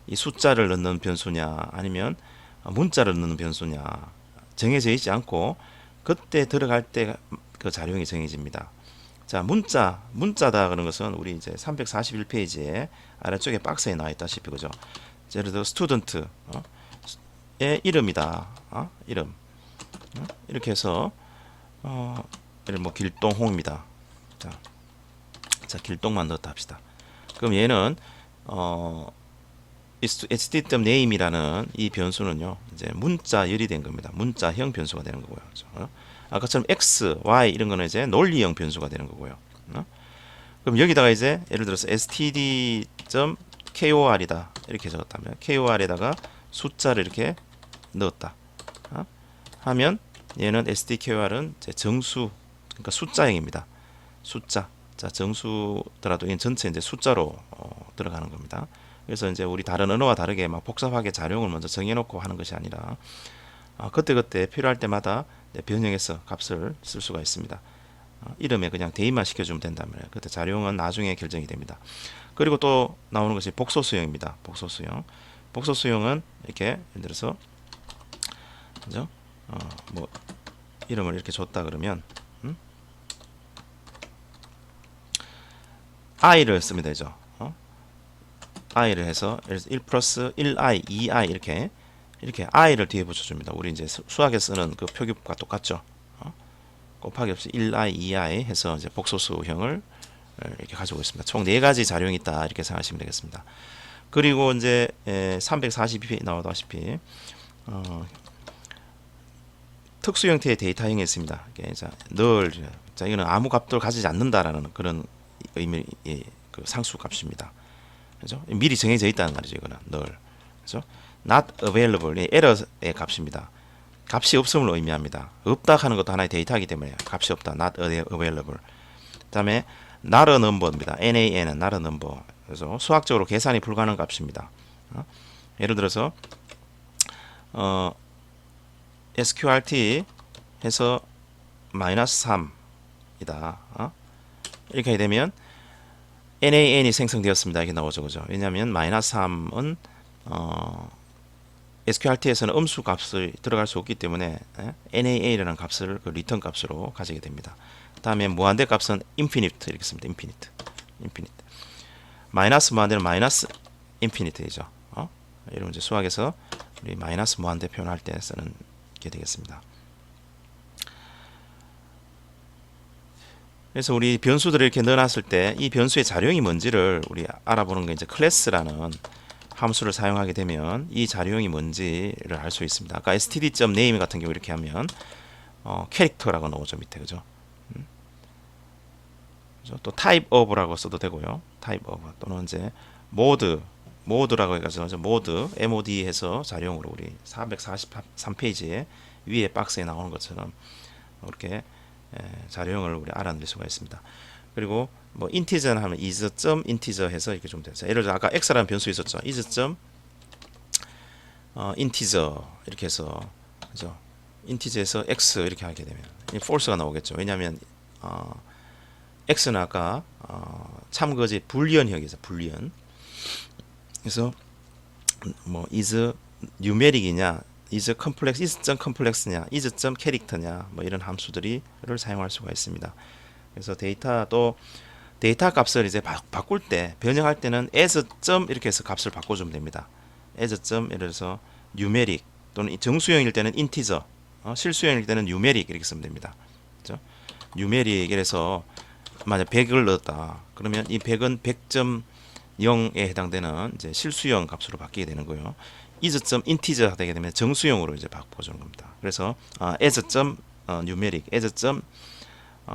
이 숫자를 넣는 변수냐 아니면 문자를 넣는 변수냐 정해져 있지 않고 그때 들어갈 때 그 자료형이 정해집니다. 자, 문자다 그런 것은 우리 이제 341페이지에 아래쪽에 박스에 나와 있다시피 그죠? 예를 들어 스튜던트의 이름이다. 이름. 이렇게 해서 예를 뭐 길동홍입니다. 자, 길동만 넣었다 합시다. 그럼 얘는 htname이라는 이 변수는요, 이제 문자열이 된 겁니다. 문자형 변수가 되는 거고요. 그렇죠? 아까처럼 x, y 이런 거는 이제 논리형 변수가 되는 거고요. 그럼 여기다가 이제 예를 들어서 std.kor이다 이렇게 적었다면 kor에다가 숫자를 이렇게 넣었다 하면 얘는 stdkor은 정수, 그러니까 숫자형입니다. 숫자. 자, 정수더라도 얘는 전체 이제 숫자로 들어가는 겁니다. 그래서 이제 우리 다른 언어와 다르게 막 복잡하게 자료형을 먼저 정해놓고 하는 것이 아니라 그때그때 필요할 때마다 변형해서 값을 쓸 수가 있습니다. 이름에 그냥 대입만 시켜주면 된다면 그때 자료형은 나중에 결정이 됩니다. 그리고 또 나오는 것이 복소수형입니다. 복소수형. 복소수형은 이렇게 예를 들어서 그죠? 뭐 이름을 이렇게 줬다 그러면 i를 쓰면 되죠. i를 해서 1 플러스 1i, 2i 이렇게 i를 뒤에 붙여줍니다. 우리 이제 수학에 쓰는 그 표기법과 똑같죠. 곱하기 없이 1i, 2i 해서 이제 복소수형을 이렇게 가지고 있습니다. 총 4가지 자료형이 있다 이렇게 생각하시면 되겠습니다. 그리고 이제 342페이지 나오다시피 특수 형태의 데이터형이 있습니다. 자, 자, 이거는 아무 값도 가지지 않는다라는 그런 의미, 그 상수 값입니다. 그죠? 미리 정해져 있다는 말이죠. 이거는 늘. 그죠? not available, 에러의 값입니다. 값이 없음을 의미합니다. 없다 하는 것도 하나의 데이터이기 때문에 값이 없다. not available. 그다음에 not a number입니다. nan은 not a number. 그래서 수학적으로 계산이 불가능한 값입니다. 예를 들어서 sqrt 해서 마이너스 3이다. 이렇게 되면 nan이 생성되었습니다. 이렇게 나오죠. 그죠? 왜냐하면 마이너스 3은 sqrt에서는 음수 값을 들어갈 수 없기 때문에 nana라는 값을 그 리턴 값으로 가지게 됩니다. 다음에 무한대 값은 infinite 이렇게 씁니다. infinite. 마이너스 무한대는 마이너스 infinite이죠. 이런 이제 수학에서 우리 마이너스 무한대 표현할 때 쓰는 게 되겠습니다. 그래서 우리 변수들을 이렇게 넣어놨을 때 이 변수의 자료형이 뭔지를 우리 알아보는 게 이제 클래스라는 함수를 사용하게 되면 이 자료형이 뭔지를 알 수 있습니다. 아까 std.name 같은 경우 이렇게 하면 캐릭터라고 나오죠 밑에 그죠? 또 type of라고 써도 되고요. type of 또는 이제 mode라고 해가지고 mode mod 해서 자료형으로 우리 443페이지에 위에 박스에 나오는 것처럼 이렇게 자료형을 우리 알아낼 수가 있습니다. 그리고 뭐 인티저는 하면 is.integer 해서 이렇게 좀 되죠. 예를 들어 아까 x라는 변수 있었죠. is.integer 이렇게 해서 그죠? 인티저에서 x 이렇게 하게 되면 false가 나오겠죠. 왜냐하면 x는 아까 참거지 불리언형이죠. 불리언. 그래서 뭐 is numeric이냐 is complex, is.complex냐, is.character냐 뭐 이런 함수들을 사용할 수가 있습니다. 그래서 데이터 값을 이제 바꿀 때 변형할 때는 as. 이렇게 해서 값을 바꿔주면 됩니다. as. 예를 들어서 numeric 또는 정수형일 때는 integer, 실수형일 때는 numeric 이렇게 쓰면 됩니다. 그렇죠? numeric 이래서 만약 100을 넣었다. 그러면 이 100은 100.0에 해당되는 이제 실수형 값으로 바뀌게 되는 거예요. is.integer 되게 되면 정수형으로 이제 바꿔주는 겁니다. 그래서 as. numeric, as.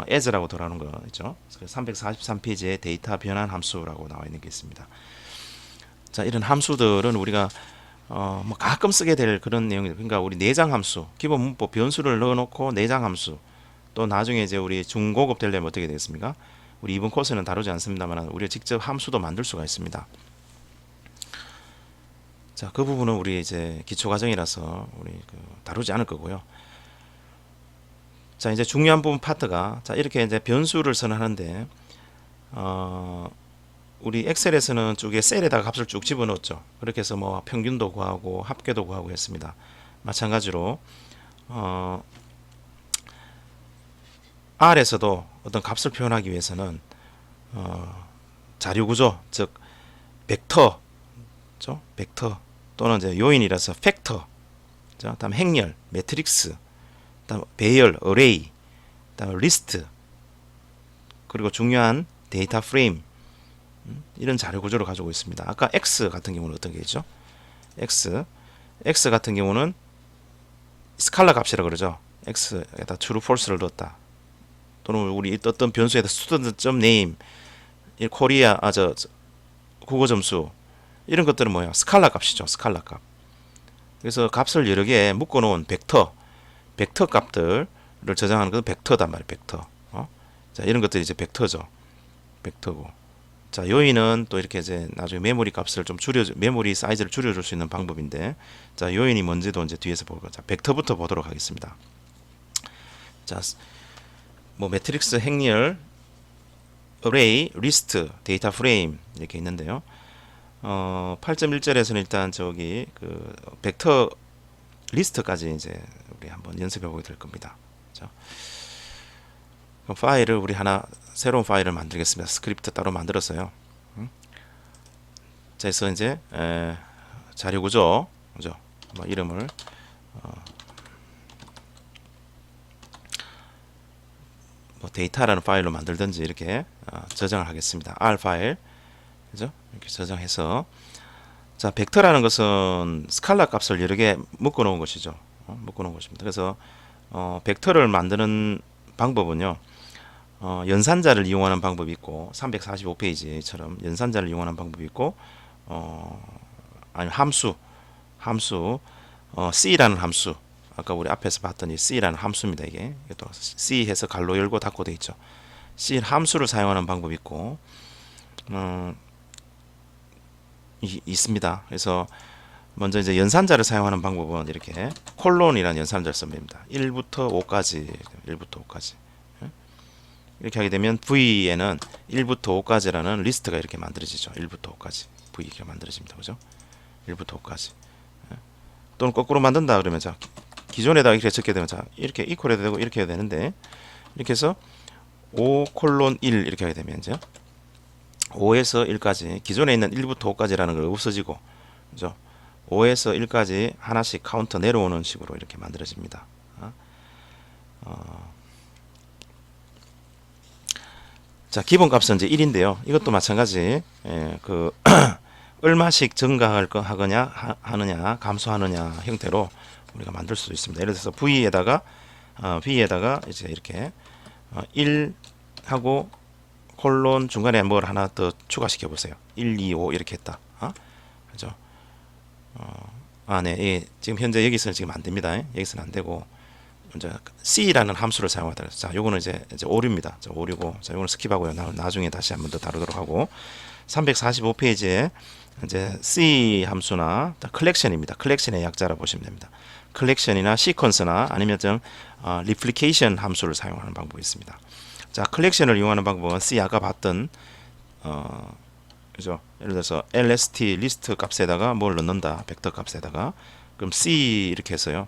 as라고 돌아오는 거 있죠. 343페이지에 데이터 변환 함수라고 나와 있는 게 있습니다. 자, 이런 함수들은 우리가 뭐 가끔 쓰게 될 그런 내용이들. 그러니까 우리 내장 함수, 기본 문법 변수를 넣어놓고 내장 함수. 또 나중에 이제 우리 중고급 되려면 어떻게 되겠습니까? 우리 이번 코스는 다루지 않습니다만 우리가 직접 함수도 만들 수가 있습니다. 자, 그 부분은 우리 이제 기초 과정이라서 우리 다루지 않을 거고요. 자, 이제 중요한 부분 파트가, 자, 이렇게 이제 변수를 선언하는데 우리 엑셀에서는 쭉에 셀에다가 값을 쭉 집어넣었죠. 그렇게 해서 뭐 평균도 구하고 합계도 구하고 했습니다. 마찬가지로 R에서도 어떤 값을 표현하기 위해서는 자료 구조, 즉 벡터, 벡터 또는 이제 요인이라서 팩터, 다음 행렬, 매트릭스, 다음 배열, 어레이, 다음 리스트, 그리고 중요한 데이터 프레임, 이런 자료 구조를 가지고 있습니다. 아까 X 같은 경우는 어떤 게 있죠? X 같은 경우는 스칼라 값이라 그러죠. X에다 true, false를 넣었다. 또는 우리 어떤 변수에다 student.name, 코리아, 국어 점수, 이런 것들은 뭐야? 스칼라 값이죠. 스칼라 값. 그래서 값을 여러 개 묶어 놓은 벡터 값들을 저장하는 것은 벡터단 말이에요. 벡터. 자, 이런 것들이 이제 벡터죠. 벡터고. 자, 요인은 또 이렇게 이제 나중에 메모리 값을 좀 메모리 사이즈를 줄여줄 수 있는 방법인데, 자, 요인이 뭔지도 이제 뒤에서 보고, 자, 벡터부터 보도록 하겠습니다. 자, 뭐 매트릭스, 행렬, 어레이, 리스트, 데이터 프레임 이렇게 있는데요. 8.1절에서는 일단 저기 그 벡터 리스트까지 이제 우리 한번 연습해 보게 될 겁니다. 자, 그럼 파일을 우리 하나 새로운 파일을 만들겠습니다. 스크립트 따로 만들었어요. 자, 그래서 이제 자료 구조, 그죠? 뭐 이름을 뭐 데이터라는 파일로 만들든지 이렇게 저장을 하겠습니다. R 파일, 그죠? 이렇게 저장해서, 자, 벡터라는 것은 스칼라 값을 여러 개 묶어 놓은 것이죠. 묶어 놓은 것입니다. 그래서 벡터를 만드는 방법은요, 연산자를 이용하는 방법이 있고, 345페이지처럼 연산자를 이용하는 방법이 있고, 아니면 함수, C라는 함수, 아까 우리 앞에서 봤던 이 C라는 함수입니다. 이게 또 C 해서 갈로 열고 닫고 돼 있죠. C 함수를 사용하는 방법이 있고, 있습니다. 그래서 먼저 이제 연산자를 사용하는 방법은 이렇게 콜론이라는 연산자를 쓰면 됩니다. 1부터 5까지, 1부터 5까지. 이렇게 하게 되면 V에는 1부터 5까지라는 리스트가 이렇게 만들어지죠. 1부터 5까지. V가 만들어집니다. 그죠? 1부터 5까지. 또는 거꾸로 만든다 그러면, 자, 기존에다가 이렇게 적게 되면, 자, 이렇게 이퀄 해도 되고 이렇게 해도 되는데, 이렇게 해서 5:1 이렇게 하게 되면, 이제 5에서 1까지, 기존에 있는 1부터 5까지라는 걸 없어지고, 그죠? 5에서 1까지 하나씩 카운터 내려오는 식으로 이렇게 만들어집니다. 자, 기본 값은 이제 1인데요. 이것도 마찬가지, 얼마씩 증가하거냐 하느냐 감소하느냐 형태로 우리가 만들 수도 있습니다. 예를 들어서 V에다가 이제 이렇게 1 하고 콜론 중간에 뭘 하나 더 추가시켜 보세요. 1, 2, 5 이렇게 했다. 그죠? 네, 예, 지금 현재 여기서는 지금 안 됩니다. 여기서는 안 되고, 이제 C라는 함수를 사용하다. 자, 요거는 이제 오류입니다. 자, 오류고, 자, 요거는 스킵하고요. 나중에 다시 한번 더 다루도록 하고, 345페이지에 이제 C 함수나 컬렉션입니다. 컬렉션의 약자라 보시면 됩니다. 컬렉션이나 시퀀스나 아니면 좀 리플리케이션 함수를 사용하는 방법이 있습니다. 자, 컬렉션을 이용하는 방법은 C 아까 봤던 그죠? 예를 들어서 lst 리스트 값에다가 뭘 넣는다. 벡터 값에다가, 그럼 C 이렇게 해서요.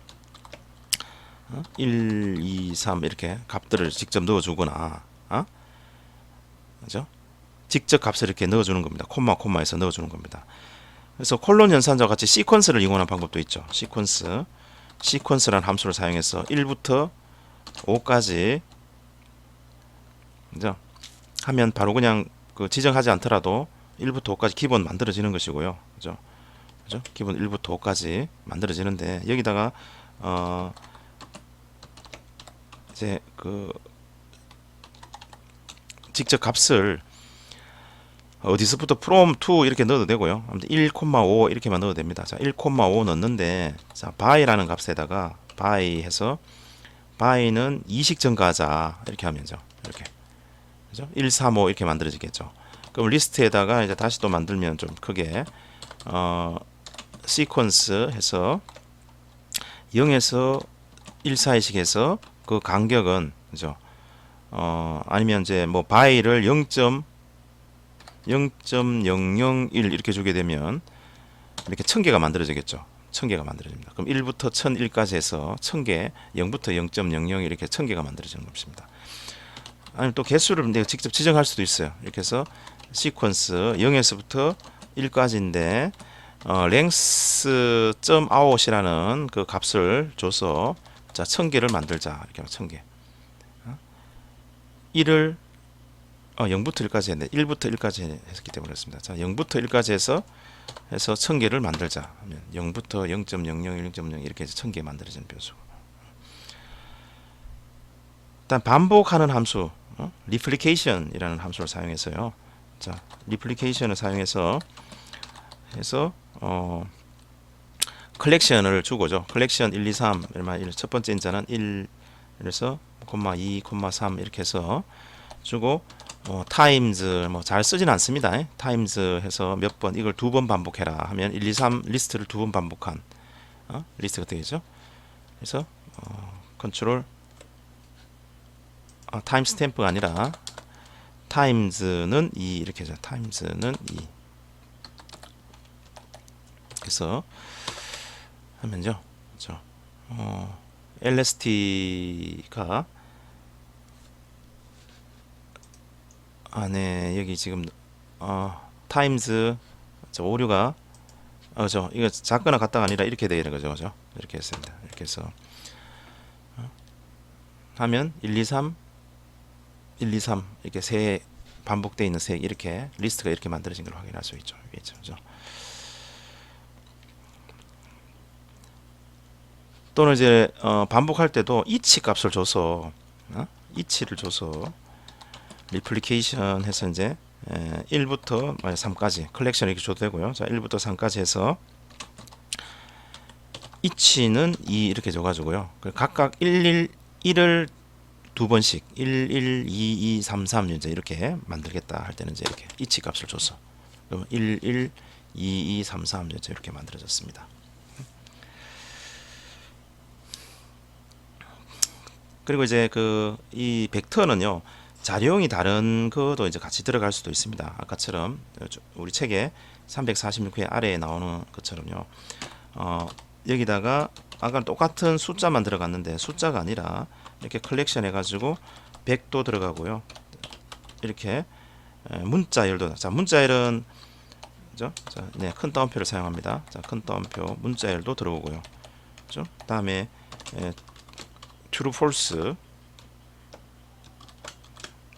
1, 2, 3 이렇게 값들을 직접 넣어주거나, 그죠? 직접 값을 이렇게 넣어주는 겁니다. 콤마에서 넣어주는 겁니다. 그래서 콜론 연산자와 같이 시퀀스를 이용하는 방법도 있죠. 시퀀스라는 함수를 사용해서 1부터 5까지, 그죠? 하면 바로 그냥 그 지정하지 않더라도 1부터 5까지 기본 만들어지는 것이고요. 그죠? 기본 1부터 5까지 만들어지는데, 여기다가 이제 그 직접 값을 어디서부터 from to 이렇게 넣어도 되고요. 아무튼 1,5 이렇게만 넣어도 됩니다. 자, 1,5 넣는데 자, by라는 값에다가 by 해서 by는 이식 증가하자 이렇게 하면죠. 이렇게. 그죠? 1, 3, 5 이렇게 만들어지겠죠. 그럼 리스트에다가 이제 다시 또 만들면 좀 크게 시퀀스 해서 0에서 1 사이씩 해서 그 간격은 그죠? 아니면 이제 뭐 by를 0.001 이렇게 주게 되면 이렇게 1000개가 만들어지겠죠. 1000개가 만들어집니다. 그럼 1부터 1001까지 해서 1000개, 0부터 0.00 이렇게 1000개가 만들어지는 것입니다. 아니면 또 개수를 내가 직접 지정할 수도 있어요. 이렇게 해서 시퀀스 0에서부터 1까지인데 length.out이라는 그 값을 줘서 자 1000개를 만들자. 이렇게 1000개. 1을 0부터 1까지 했는데 1부터 1까지 했기 때문에 그렇습니다. 자 0부터 1까지 해서 1000개를 만들자 하면 0부터 0.00, 0.0 이렇게 해서 1000개 만들어지는 변수. 일단 반복하는 함수 replication이라는 함수를 사용해서요. 자, replication을 사용해서 collection을 주고죠. collection 1, 2, 3 첫 번째 인자는 1 그래서 2, 3 이렇게 해서 주고 times 뭐 잘 쓰진 않습니다. times 해서 몇 번 이걸 두 번 반복해라 하면 1, 2, 3 리스트를 두 번 반복한 리스트가 되겠죠. 그래서 컨트롤 타임스탬프가 아니라 times는 2 이렇게 해서 times는 2 그래서 하면요. 그렇죠. lst가 안에 여기 지금 times 오류가 그죠. 이거 작거나 같다가 아니라 이렇게 되는 거죠. 그죠? 이렇게 했습니다. 이렇게 해서 하면 1, 2, 3 1, 2, 3 이렇게 세 반복되어 있는 세 이렇게 리스트가 이렇게 만들어진 걸 확인할 수 있죠. 그죠? 또는 이제 반복할 때도 each 값을 줘서 each를 줘서 리플리케이션 해서 이제 1부터 3까지 컬렉션 이렇게 줘도 되고요. 자, 1부터 3까지 해서 each는 2 이렇게 줘 가지고요. 각각 1을 두 번씩 1, 1, 2, 2, 3, 3 이제 이렇게 만들겠다 할 때는 이제 이렇게 each 값을 줘서 그러면 1, 1, 2, 2, 3, 3 이제 이렇게 만들어졌습니다. 그리고 이제 이 벡터는요. 자료형이 다른 것도 이제 같이 들어갈 수도 있습니다. 아까처럼 우리 책에 346회 아래에 나오는 것처럼요. 여기다가 아까 똑같은 숫자만 들어갔는데 숫자가 아니라 이렇게 컬렉션 해가지고 100도 들어가고요. 이렇게 문자열도 자 문자열은 그죠? 자, 네, 큰 따옴표를 사용합니다. 자, 큰 따옴표 문자열도 들어오고요. 그죠? 다음에 true, false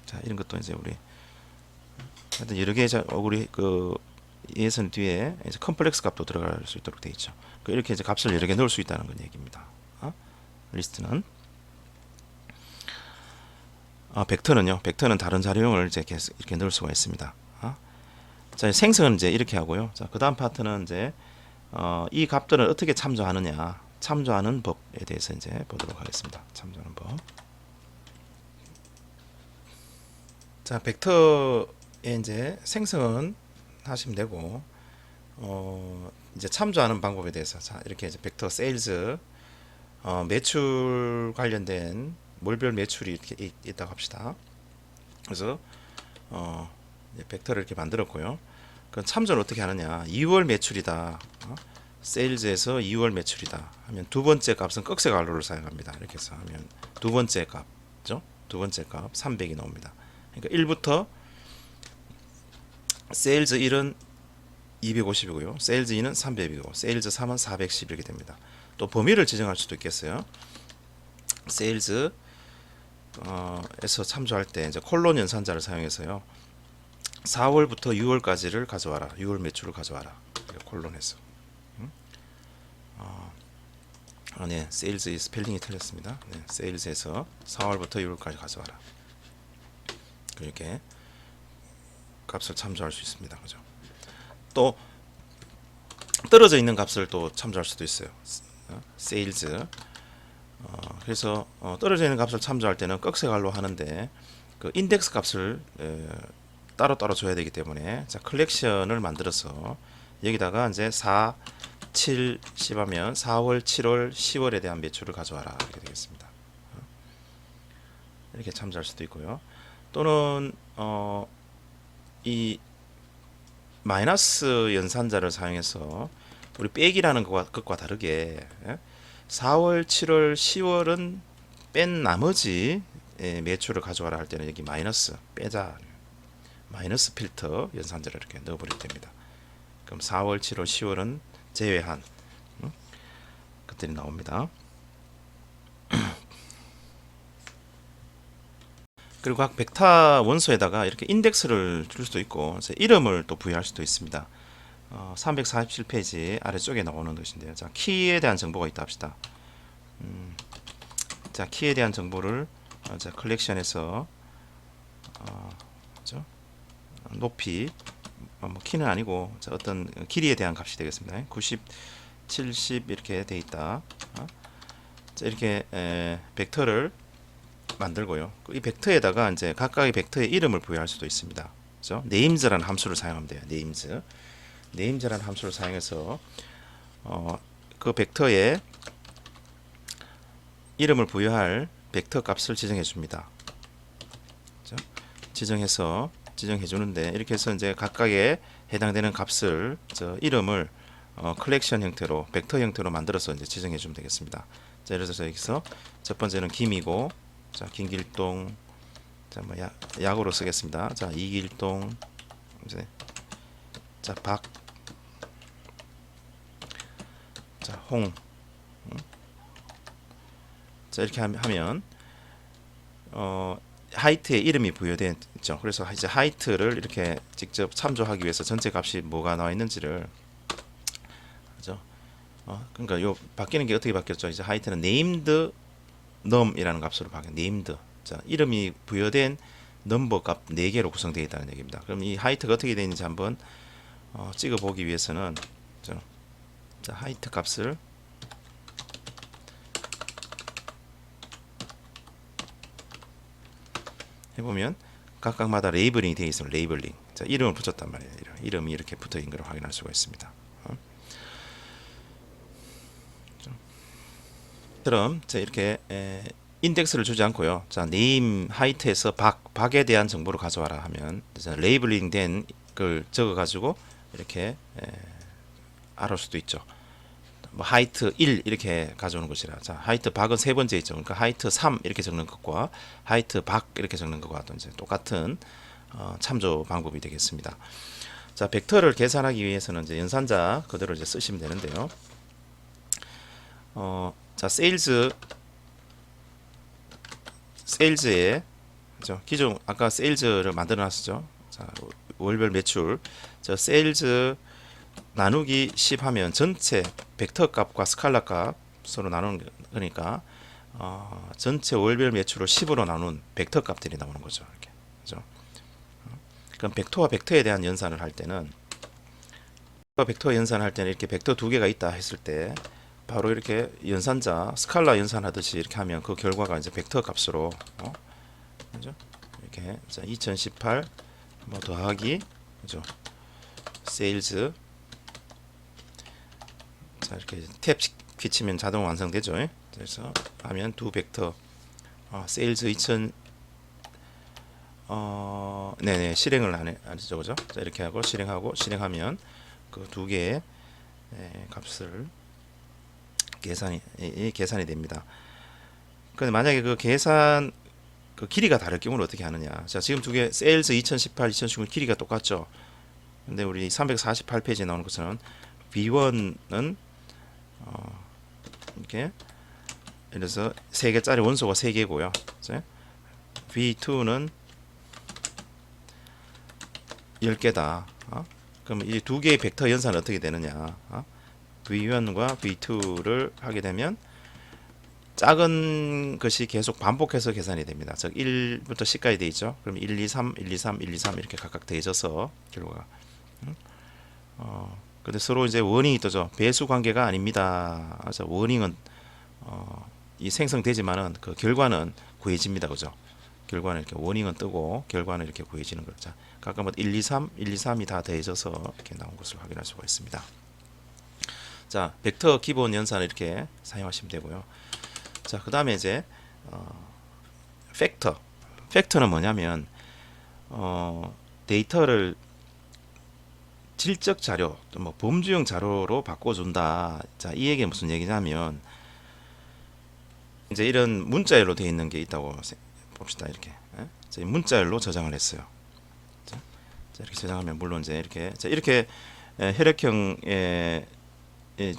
자 이런 것도 이제 우리 하여튼 여러 개 우리 예선 뒤에 이제 컴플렉스 값도 들어갈 수 있도록 되어 있죠. 이렇게 이제 값을 여러 개 넣을 수 있다는 건 얘기입니다. 리스트는 벡터는 다른 자료형을 이제 계속 이렇게 넣을 수가 있습니다. 자 생성은 이제 이렇게 하고요. 자 그다음 파트는 이제 이 값들은 어떻게 참조하느냐 참조하는 법에 대해서 이제 보도록 하겠습니다. 참조하는 법. 자, 벡터에 이제 생성은 하시면 되고, 이제 참조하는 방법에 대해서 자 이렇게 이제 벡터 세일즈 매출 관련된 몰별 매출이 이렇게 있다고 합시다. 그래서 벡터를 이렇게 만들었고요. 그 참조를 어떻게 하느냐? 2월 매출이다. 세일즈에서 2월 매출이다. 하면 두 번째 값은 꺽쇠 괄호를 사용합니다. 이렇게 해서 하면 두 번째 값죠? 두 번째 값 300이 나옵니다. 그러니까 1부터 세일즈 1은 250이고요. 세일즈 2는 300이고 세일즈 3은 410 이렇게 됩니다. 또 범위를 지정할 수도 있겠어요. 세일즈 에서 참조할 때 이제 콜론 연산자를 사용해서요. 4월부터 6월까지를 가져와라. 6월 매출을 가져와라. 콜론해서. 네, 세일즈 스펠링이 틀렸습니다. 네, 세일즈에서 4월부터 6월까지 가져와라. 이렇게 값을 참조할 수 있습니다. 그죠? 또 떨어져 있는 값을 또 참조할 수도 있어요. sales. 그래서 떨어져 있는 값을 참조할 때는 꺽쇠갈로 하는데 그 인덱스 값을 따로따로 줘야 되기 때문에 자, 컬렉션을 만들어서 여기다가 이제 4, 7, 10 하면 4월, 7월, 10월에 대한 매출을 가져와라 이렇게 되겠습니다. 이렇게 참조할 수도 있고요. 또는 이 마이너스 연산자를 사용해서 우리 빼기라는 것과 다르게 4월, 7월, 10월은 뺀 나머지 매출을 가져와라 할 때는 여기 마이너스 빼자 마이너스 필터 연산자를 이렇게 넣어버리게 됩니다. 그럼 4월, 7월, 10월은 제외한 것들이 나옵니다. 그리고 각 벡터 원소에다가 이렇게 인덱스를 줄 수도 있고 이름을 또 부여할 수도 있습니다. 347페이지 아래쪽에 나오는 것인데요. 자, 키에 대한 정보가 있다 합시다. 자, 키에 대한 정보를 자, 컬렉션에서 그죠? 높이 뭐 키는 아니고 자, 어떤 길이에 대한 값이 되겠습니다. 90, 70 이렇게 돼 있다. 자, 이렇게 벡터를 만들고요. 이 벡터에다가 이제 각각의 벡터의 이름을 부여할 수도 있습니다. 그죠? names라는 함수를 사용하면 돼요. names라는 함수를 사용해서 그 벡터에 이름을 부여할 벡터 값을 지정해 줍니다. 그죠? 지정해 주는데 이렇게 해서 이제 각각에 해당되는 값을 이름을 컬렉션 형태로 벡터 형태로 만들어서 이제 지정해 주면 되겠습니다. 자, 예를 들어서 여기서 첫 번째는 김이고 자, 김길동 자, 뭐 약으로 쓰겠습니다. 자, 이길동 이제 자, 박 자, 홍 자, 이렇게 하면 하이트의 이름이 부여되죠. 그래서 이제 하이트를 이렇게 직접 참조하기 위해서 전체 값이 뭐가 나와 있는지를 그죠? 그러니까 요 바뀌는 게 어떻게 바뀌었죠? 이제 하이트는 named num이라는 값으로 바뀌어 named. 자, 이름이 부여된 넘버 값 4개로 구성되어 있다는 얘기입니다. 그럼 이 하이트가 어떻게 되는지 한번 찍어 보기 위해서는 자, 하이트 값을 해보면 각각마다 레이블링이 되어 있으면 레이블링 자, 이름을 붙였단 말이에요. 이름이 이렇게 붙어 있는 걸 확인할 수가 있습니다. 그럼 이렇게 인덱스를 주지 않고요. 자, 네임 하이트에서 박에 대한 정보를 가져와라 하면 레이블링 된 걸 적어 가지고 이렇게 알을 수도 있죠. 뭐 하이트 1 이렇게 가져오는 것이라. 자, 하이트 박은 세 번째 있죠. 그러니까 하이트 3 이렇게 적는 것과 하이트 박 이렇게 적는 것과 이제 똑같은 참조 방법이 되겠습니다. 자, 벡터를 계산하기 위해서는 이제 연산자 그대로 이제 쓰시면 되는데요. 자, 세일즈에 그죠? 기존 아까 세일즈를 만들어 놨었죠. 자, 월별 매출. 저 세일즈 나누기 10 하면 전체 벡터 값과 스칼라 값으로 나누는 거니까 전체 월별 매출을 10으로 나눈 벡터 값들이 나오는 거죠. 이렇게. 그죠? 그럼 벡터와 벡터에 대한 연산을 할 때는 벡터 연산을 할 때는 이렇게 벡터 두 개가 있다 했을 때 바로 이렇게 연산자 스칼라 연산하듯이 이렇게 하면 그 결과가 이제 벡터 값으로 그죠? 이렇게 자, 2018 뭐 더하기 그죠? 세일즈 자, 이렇게 탭 키치면 자동 완성되죠. 그래서 하면 두 벡터 세일즈 2000 네네 실행을 안 하죠, 그죠? 자, 이렇게 하고 실행하면 그 두 개의 값을 계산이 됩니다. 근데 만약에 그 계산 그 길이가 다를 경우는 어떻게 하느냐? 자, 지금 두 개 세일즈 2018, 2019 길이가 똑같죠. 근데 우리 348페이지에 나오는 것처럼 V1은 이렇게 예를 들어서 3개짜리 원소가 3개고요. V2는 10개다. 그럼 이 두 개의 벡터 연산은 어떻게 되느냐? V1과 V2를 하게 되면 작은 것이 계속 반복해서 계산이 됩니다. 즉 1부터 10까지 돼 있죠. 그럼 1, 2, 3, 1, 2, 3, 1, 2, 3 이렇게 각각 더해져서 결과가 근데 서로 이제 워닝이 뜨죠. 배수 관계가 아닙니다. 그래서 워닝은 이 생성되지만은 그 결과는 구해집니다. 그죠? 결과는 이렇게 워닝은 뜨고 결과는 이렇게 구해지는 거죠. 각각 뭐 1, 2, 3, 1, 2, 3이 다 더해져서 이렇게 나온 것을 확인할 수가 있습니다. 자, 벡터 기본 연산을 이렇게 사용하시면 되고요. 자, 그 다음에 이제 팩터. 팩터는 뭐냐면 데이터를 질적 자료, 또 뭐 범주형 자료로 바꿔준다. 자, 이 얘기가 무슨 얘기냐면 이제 이런 문자열로 되어 있는 게 있다고 봅시다. 이렇게 문자열로 저장을 했어요. 자, 이렇게 저장하면 물론 이제 이렇게 이렇게 혈액형의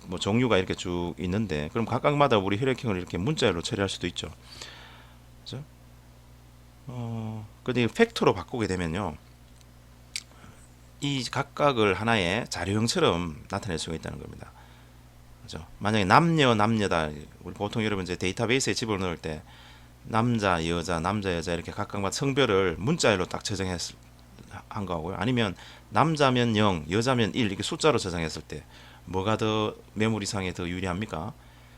뭐 종류가 이렇게 쭉 있는데 그럼 각각마다 우리 혈액형을 이렇게 문자열로 처리할 수도 있죠. 그죠? 근데 팩터로 바꾸게 되면요. 이 각각을 하나의 자료형처럼 나타낼 수가 있다는 겁니다. 그죠? 만약에 남녀다. 우리 보통 여러분 이제 데이터베이스에 집어넣을 때 남자, 여자 이렇게 각각마다 성별을 문자열로 딱 저장했을 한 거고요. 아니면 남자면 0, 여자면 1 이렇게 숫자로 저장했을 때 뭐가 더 메모리상에 더 유리합니까?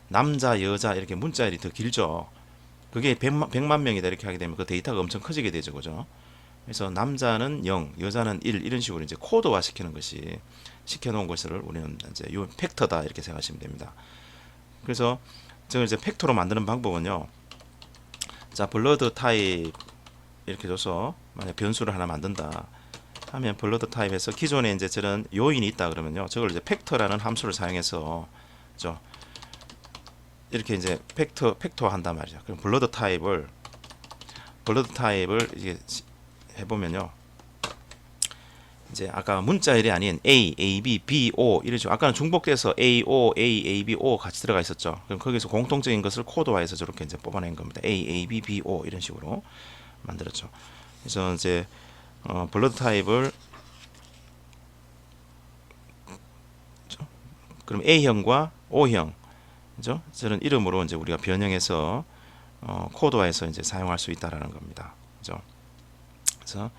남자, 여자 이렇게 문자열이 더 길죠. 그게 100만 명이다 이렇게 하게 되면 그 데이터가 엄청 커지게 되죠. 그죠? 그래서 남자는 0, 여자는 1 이런 식으로 이제 코드화 시키는 것이 시켜놓은 것을 우리는 이제 요 팩터다 이렇게 생각하시면 됩니다. 그래서 저걸 이제 팩터로 만드는 방법은요. 자, 블러드 타입 이렇게 줘서 만약 변수를 하나 만든다 하면 블러드 타입에서 기존에 이제 저런 요인이 있다 그러면요. 저걸 이제 팩터라는 함수를 사용해서 이렇게 이제 팩터 한단 말이죠. 그럼 블러드 타입을 이게 해보면요. 이제 아까 문자열이 아닌 A, A, B, B, O 이런 식으로 아까는 중복돼서 A, O, A, A, B, O 같이 들어가 있었죠. 그럼 거기서 공통적인 것을 코드화해서 저렇게 이제 뽑아낸 겁니다. A, A, B, B, O 이런 식으로 만들었죠. 그래서 이제 블러드 타입을 그럼 A형과 O형 그죠? 저런 이름으로 이제 우리가 변형해서 코드화해서 이제 사용할 수 있다라는 겁니다. 그죠? 그래서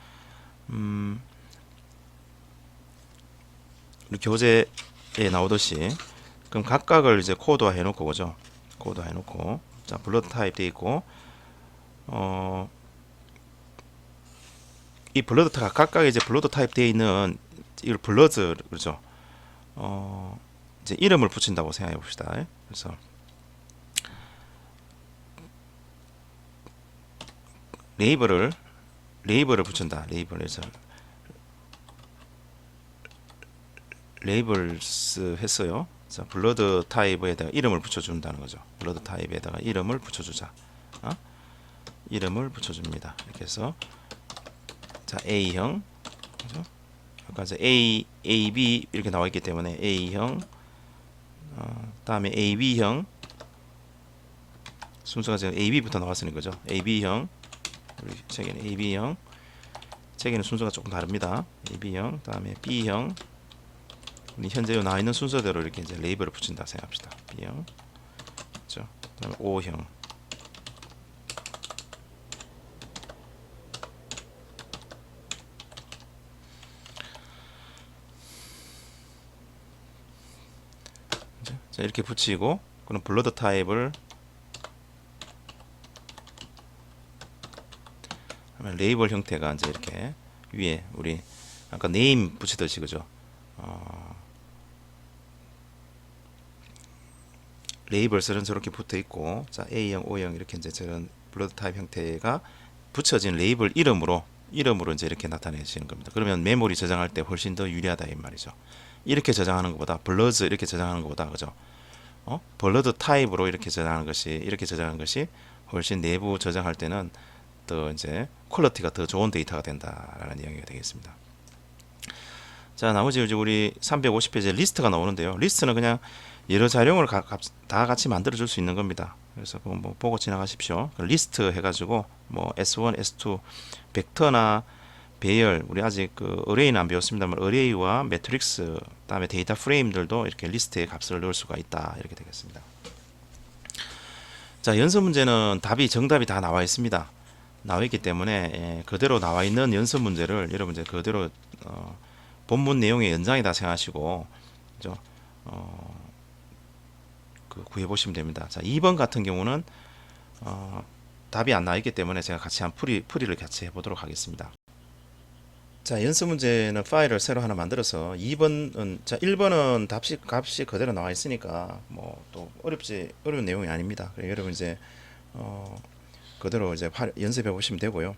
우리 교재에 나오듯이 그럼 각각을 이제 코드화 해놓고 그죠? 코드화 해놓고 자 블러드 타입 돼 있고 이 블러드가 각각 이제 블러드 타입 되어 있는 이걸 블러드 그렇죠? 이제 이름을 붙인다고 생각해 봅시다. 그래서 레이블을 붙인다. 레이블에서 레이블스 했어요. 자, 블러드 타입에다가 이름을 붙여준다는 거죠. 블러드 타입에다가 이름을 붙여주자. 이름을 붙여줍니다. 이렇게 해서 자 A형, 그죠? 아까 이제 A, AB 이렇게 나와 있기 때문에 A형, 다음에 AB형 순서가 지금 AB부터 나왔으니 거죠. AB형, 우리 책에는 AB형, 책에는 순서가 조금 다릅니다. AB형, 다음에 B형. 우리 현재 나와 있는 순서대로 이렇게 이제 레이블을 붙인다 생각합시다. B형, 그렇죠? 그다음에 O형. 자, 이렇게 붙이고 그럼 블러드 타입을 하면 레이블 형태가 이제 이렇게 위에 우리 아까 네임 붙이듯이 그죠? 레이블들은 저렇게 붙어 있고 자 A형, O형 이렇게 이제 저런 블러드 타입 형태가 붙여진 레이블 이름으로 이제 이렇게 나타내시는 겁니다. 그러면 메모리 저장할 때 훨씬 더 유리하다 이 말이죠. 이렇게 저장하는 것보다 블러드 이렇게 저장하는 것보다 그죠? 블러드 타입으로 이렇게 저장하는 것이 훨씬 내부 저장할 때는 더 이제 퀄리티가 더 좋은 데이터가 된다라는 이야기가 되겠습니다. 자, 나머지 이제 우리 350페이지에 리스트가 나오는데요. 리스트는 그냥 여러 자료를 다 같이 만들어 줄 수 있는 겁니다. 그래서 뭐 보고 지나가십시오. 리스트 해가지고 뭐 S1, S2 벡터나 배열 우리 아직 그 어레이는 안 배웠습니다만 어레이와 매트릭스 다음에 데이터 프레임들도 이렇게 리스트에 값을 넣을 수가 있다 이렇게 되겠습니다. 자, 연습 문제는 답이 정답이 다 나와 있습니다. 나와 있기 때문에 그대로 나와 있는 연습 문제를 여러분 이제 그대로 본문 내용의 연장이다 생각하시고 그죠? 구해 보시면 됩니다. 자, 2번 같은 경우는 답이 안 나와 있기 때문에 제가 같이 풀이를 같이 해보도록 하겠습니다. 자, 연습 문제는 파일을 새로 하나 만들어서 2번은 자 1번은 값이 그대로 나와 있으니까 뭐 또 어려운 내용이 아닙니다. 그래서 여러분 이제 그대로 이제 연습해 보시면 되고요.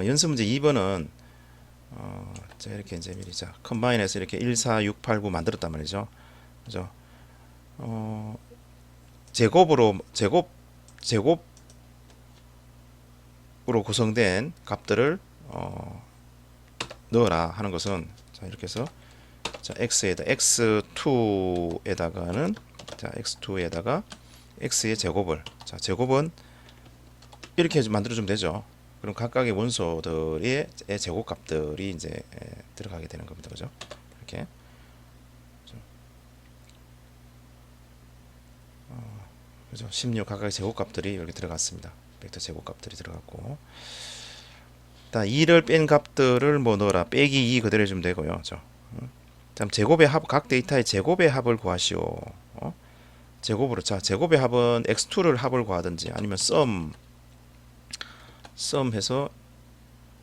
연습 문제 2번은 자 이렇게 이제 미리 자 컴바인해서 이렇게 1, 4, 6, 8, 9 만들었단 말이죠. 그죠? 제곱으로 구성된 값들을 넣어라 하는 것은 자 이렇게 해서 자 x2에다가는 자 x2에다가 x의 제곱을 자 제곱은 이렇게 만들어주면 되죠. 그럼 각각의 원소들의 제곱값들이 이제 들어가게 되는 겁니다. 그죠? 이렇게 그죠? 16 각각의 제곱값들이 이렇게 들어갔습니다. 벡터 제곱값들이 들어갔고, 다 2를 뺀 값들을 뭐 넣어라. 빼기 2 그대로 해주면 되고요. 그죠? 다음 제곱의 합, 각 데이터의 제곱의 합을 구하시오. 제곱으로 자 제곱의 합은 x2를 합을 구하든지 아니면 썸 해서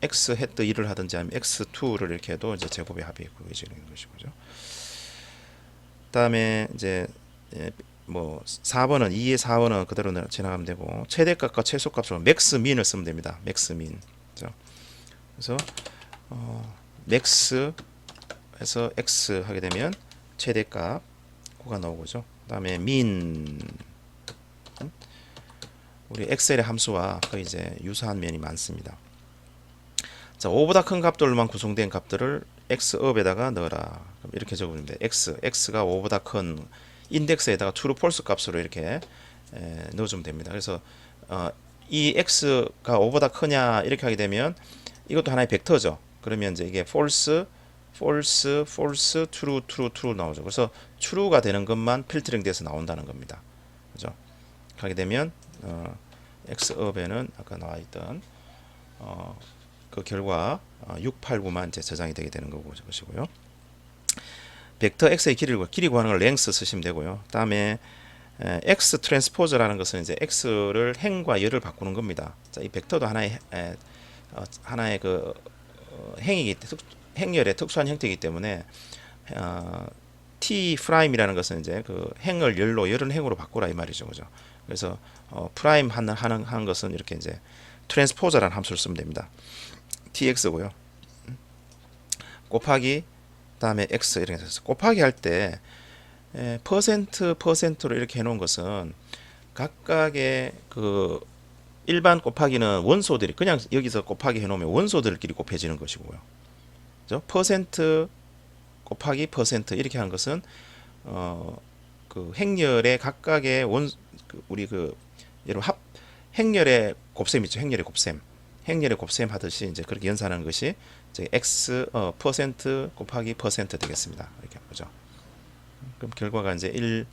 x 헤드 1을 하든지 아니면 x2를 이렇게 해도 이제 제곱의 합이 구해지는 것이고요. 그다음에 이제 뭐 4번은 2의 4번은 그대로 지나가면 되고 최대값과 최소값으로 맥스 민을 쓰면 됩니다. 맥스 민. 그래서 맥스에서 x 하게 되면 최대값 고가 나오고죠. 그다음에 민 우리 엑셀의 함수와 거의 이제 유사한 면이 많습니다. 자, 5보다 큰 값들만 구성된 값들을 x업에다가 넣어라. 그럼 이렇게 적으면 돼. x가 5보다 큰 인덱스에다가 true, false 값으로 이렇게 넣어주면 됩니다. 그래서 이 x가 5보다 크냐 이렇게 하게 되면 이것도 하나의 벡터죠. 그러면 이제 이게 false, true 나오죠. 그래서 true가 되는 것만 필터링 돼서 나온다는 겁니다. 그죠? 하게 되면 x업에는 아까 나와 있던 그 결과 6, 8, 9만 이제 저장이 되게 되는 것이고요. 벡터 x의 길이 구하는 걸 length 쓰시면 되고요. 다음에 x 트랜스포즈라는 것은 이제 x를 행과 열을 바꾸는 겁니다. 자, 이 벡터도 하나의 그 행열의 특수한 형태이기 때문에 t 프라임이라는 것은 이제 그 행을 열로 열은 행으로 바꾸라 이 말이죠, 그죠? 그래서 프라임 하는 것은 이렇게 이제 트랜스포저라는 함수를 쓰면 됩니다. tx고요. 곱하기 다음에 x 이렇게 해서 곱하기 할 때 퍼센트로 이렇게 해놓은 것은 각각의 그 일반 곱하기는 원소들이 그냥 여기서 곱하기 해놓으면 원소들끼리 곱해지는 것이고요. 그죠? 퍼센트 곱하기 퍼센트 이렇게 하는 것은 그 행렬의 각각의 우리 여러분 행렬의 곱셈 있죠. 행렬의 곱셈 하듯이 이제 그렇게 연산하는 것이 이제 x 퍼센트 곱하기 퍼센트 되겠습니다. 이렇게 보죠. 그럼 결과가 이제 1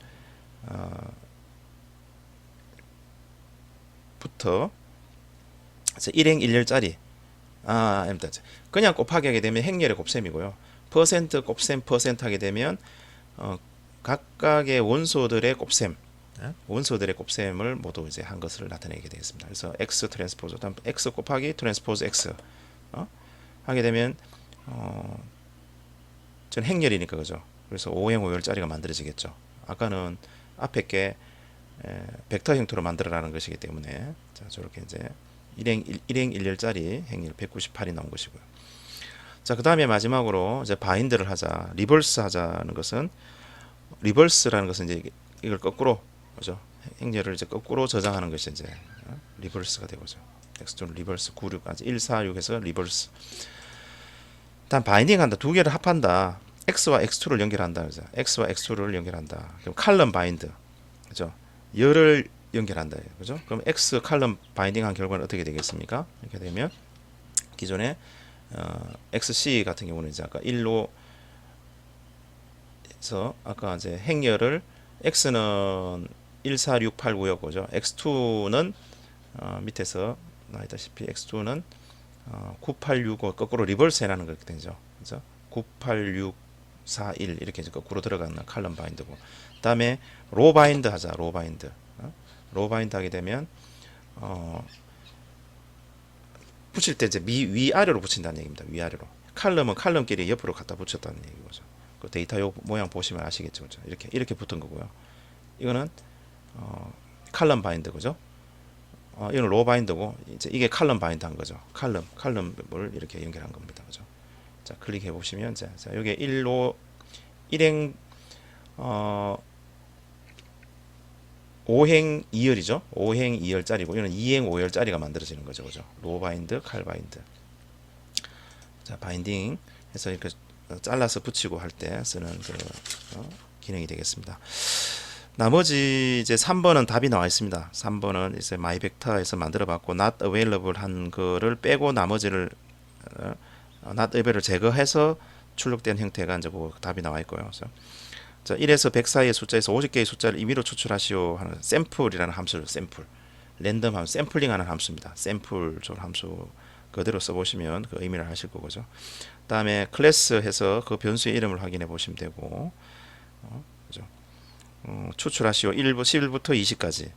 부터 1행 1열짜리 그냥 곱하기 하게 되면 행렬의 곱셈이고요. 퍼센트 곱셈 퍼센트 하게 되면 각각의 원소들의 곱셈을 모두 이제 한 것을 나타내게 되겠습니다. 그래서 x 트랜스포즈 다음 x 곱하기 트랜스포즈 x 하게 되면 전 행렬이니까 그죠. 그래서 5행 5열짜리가 만들어지겠죠. 아까는 앞에 게 벡터 형태로 만들어라는 것이기 때문에 자 저렇게 이제 1행 1열짜리 행렬 198이 나온 것이고요. 자, 그 다음에 마지막으로 이제 바인드를 하자, 리버스 하자는 것은 리버스라는 것은 이제 이걸 거꾸로 그죠? 행렬을 이제 거꾸로 저장하는 것이 이제 리버스가 되고죠. 엑스톤 리버스 96 아직 1, 4, 6에서 리버스. 다음 바인딩한다. 두 개를 합한다. x와 x2를 연결한다. 그죠? x와 x2를 연결한다. 그럼 칼럼 바인드. 그죠? 열을 연결한다. 그죠? 그럼 x 칼럼 바인딩한 결과는 어떻게 되겠습니까? 이렇게 되면 기존에 xc 같은 경우는 이제 아까 1로 해서 아까 이제 행렬을 x는 14689요 그죠? X2는 밑에서 나있다시피 X2는 9865 거꾸로 리버스 해라는 거 이렇게 되죠. 그죠? 98641 이렇게 이제 거꾸로 들어가는 칼럼 바인드고. 그다음에 로 바인드 하자. 로 바인드. 로 바인드 하게 되면 붙일 때 이제 위아래로 붙인다는 얘기입니다. 위아래로. 칼럼은 칼럼끼리 옆으로 갖다 붙였다는 얘기죠. 그 데이터 요 모양 보시면 아시겠죠. 그죠? 이렇게 붙은 거고요. 이거는 칼럼 바인드 그죠? 이거는 로 바인드고 이제 이게 칼럼 바인드 한 거죠. 칼럼을 이렇게 연결한 겁니다. 그죠? 자, 클릭해 보시면 자, 여기 1로 1행 5행 2열이죠. 5행 2열짜리고 이거는 2행 5열짜리가 만들어지는 거죠. 그죠? 로 바인드, 칼 바인드. 자, 바인딩 해서 이렇게 잘라서 붙이고 할 때 쓰는 그 기능이 되겠습니다. 나머지 이제 3번은 답이 나와 있습니다. 3번은 이제 마이벡터에서 만들어 봤고 not available 한 거를 빼고 나머지를 not available 제거해서 출력된 형태가 이제 그 답이 나와 있고요. 그래서 자, 1에서 100 사이의 숫자에서 50개의 숫자를 임의로 추출하시오 하는 샘플이라는 함수를 샘플 랜덤 함수 샘플링하는 함수입니다. 샘플 저 함수 그대로 써보시면 그 의미를 하실 거죠. 다음에 클래스 해서 그 변수의 이름을 확인해 보시면 되고 그죠? 추출하시오 11부터 20까지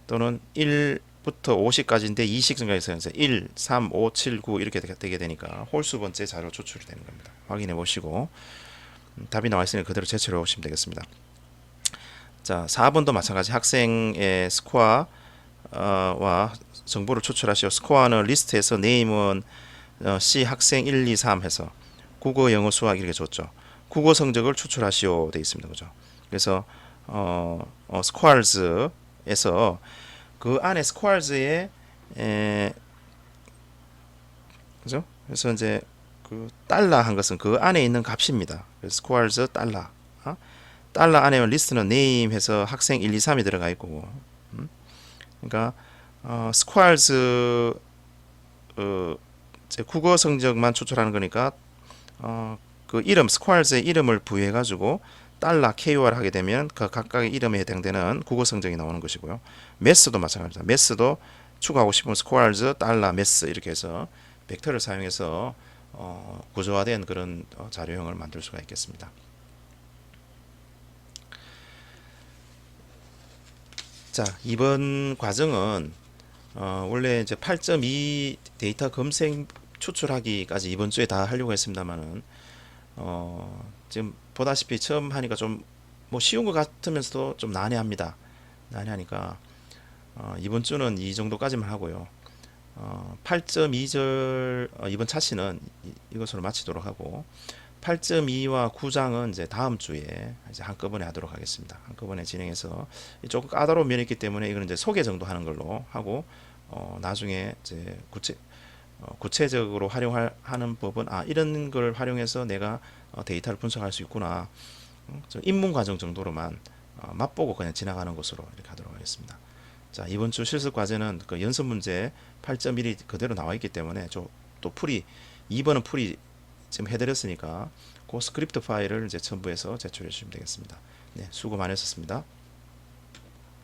또는 1부터 50까지인데 20 증가해서 1, 3, 5, 7, 9 이렇게 되게 되니까 홀수 번째 자료 추출이 되는 겁니다. 확인해 보시고 답이 나와 있으니 그대로 제출해 오시면 되겠습니다. 자, 4번도 마찬가지 학생의 스코어와 정보를 추출하시오. 스코어는 리스트에서 네임은 C 학생 1, 2, 3 해서 국어, 영어, 수학 이렇게 줬죠. 국어 성적을 추출하시오 되어 있습니다. 그죠? 그래서 스코어즈에서 그 안에 스코어즈에 그죠? 그래서 이제 그 달러 한 것은 그 안에 있는 값입니다. 스코어즈 달러. 달러 안에 리스트는 name 해서 학생 1, 2, 3이 들어가 있고. 그러니까 스코어즈 국어 성적만 추출하는 거니까 그 이름 스코어즈의 이름을 부여해 가지고 달러 KOR 하게 되면 그 각각의 이름에 해당되는 국어 성적이 나오는 것이고요. 매스도 마찬가지입니다. 매스도 추가하고 싶으면 스코어즈 달러 매스 이렇게 해서 벡터를 사용해서 구조화된 그런 자료형을 만들 수가 있겠습니다. 자, 이번 과정은 원래 이제 8.2 데이터 검색 추출하기까지 이번 주에 다 하려고 했습니다만은 지금 보다시피 처음 하니까 좀 뭐 쉬운 것 같으면서도 좀 난해합니다. 난해하니까 이번 주는 이 정도까지만 하고요. 8.2절 이번 차시는 이것으로 마치도록 하고 8.2와 9장은 이제 다음 주에 이제 한꺼번에 하도록 하겠습니다. 한꺼번에 진행해서 조금 까다로운 면이 있기 때문에 이거는 이제 소개 정도 하는 걸로 하고 나중에 이제 구체적으로 활용하는 법은 이런 걸 활용해서 내가 데이터를 분석할 수 있구나. 입문 과정 정도로만 맛보고 그냥 지나가는 것으로 이렇게 하도록 하겠습니다. 자, 이번 주 실습 과제는 그 연습 문제 8.1이 그대로 나와 있기 때문에 또 풀이 2번은 풀이 지금 해드렸으니까 그 스크립트 파일을 이제 첨부해서 제출해 주시면 되겠습니다. 네, 수고 많으셨습니다.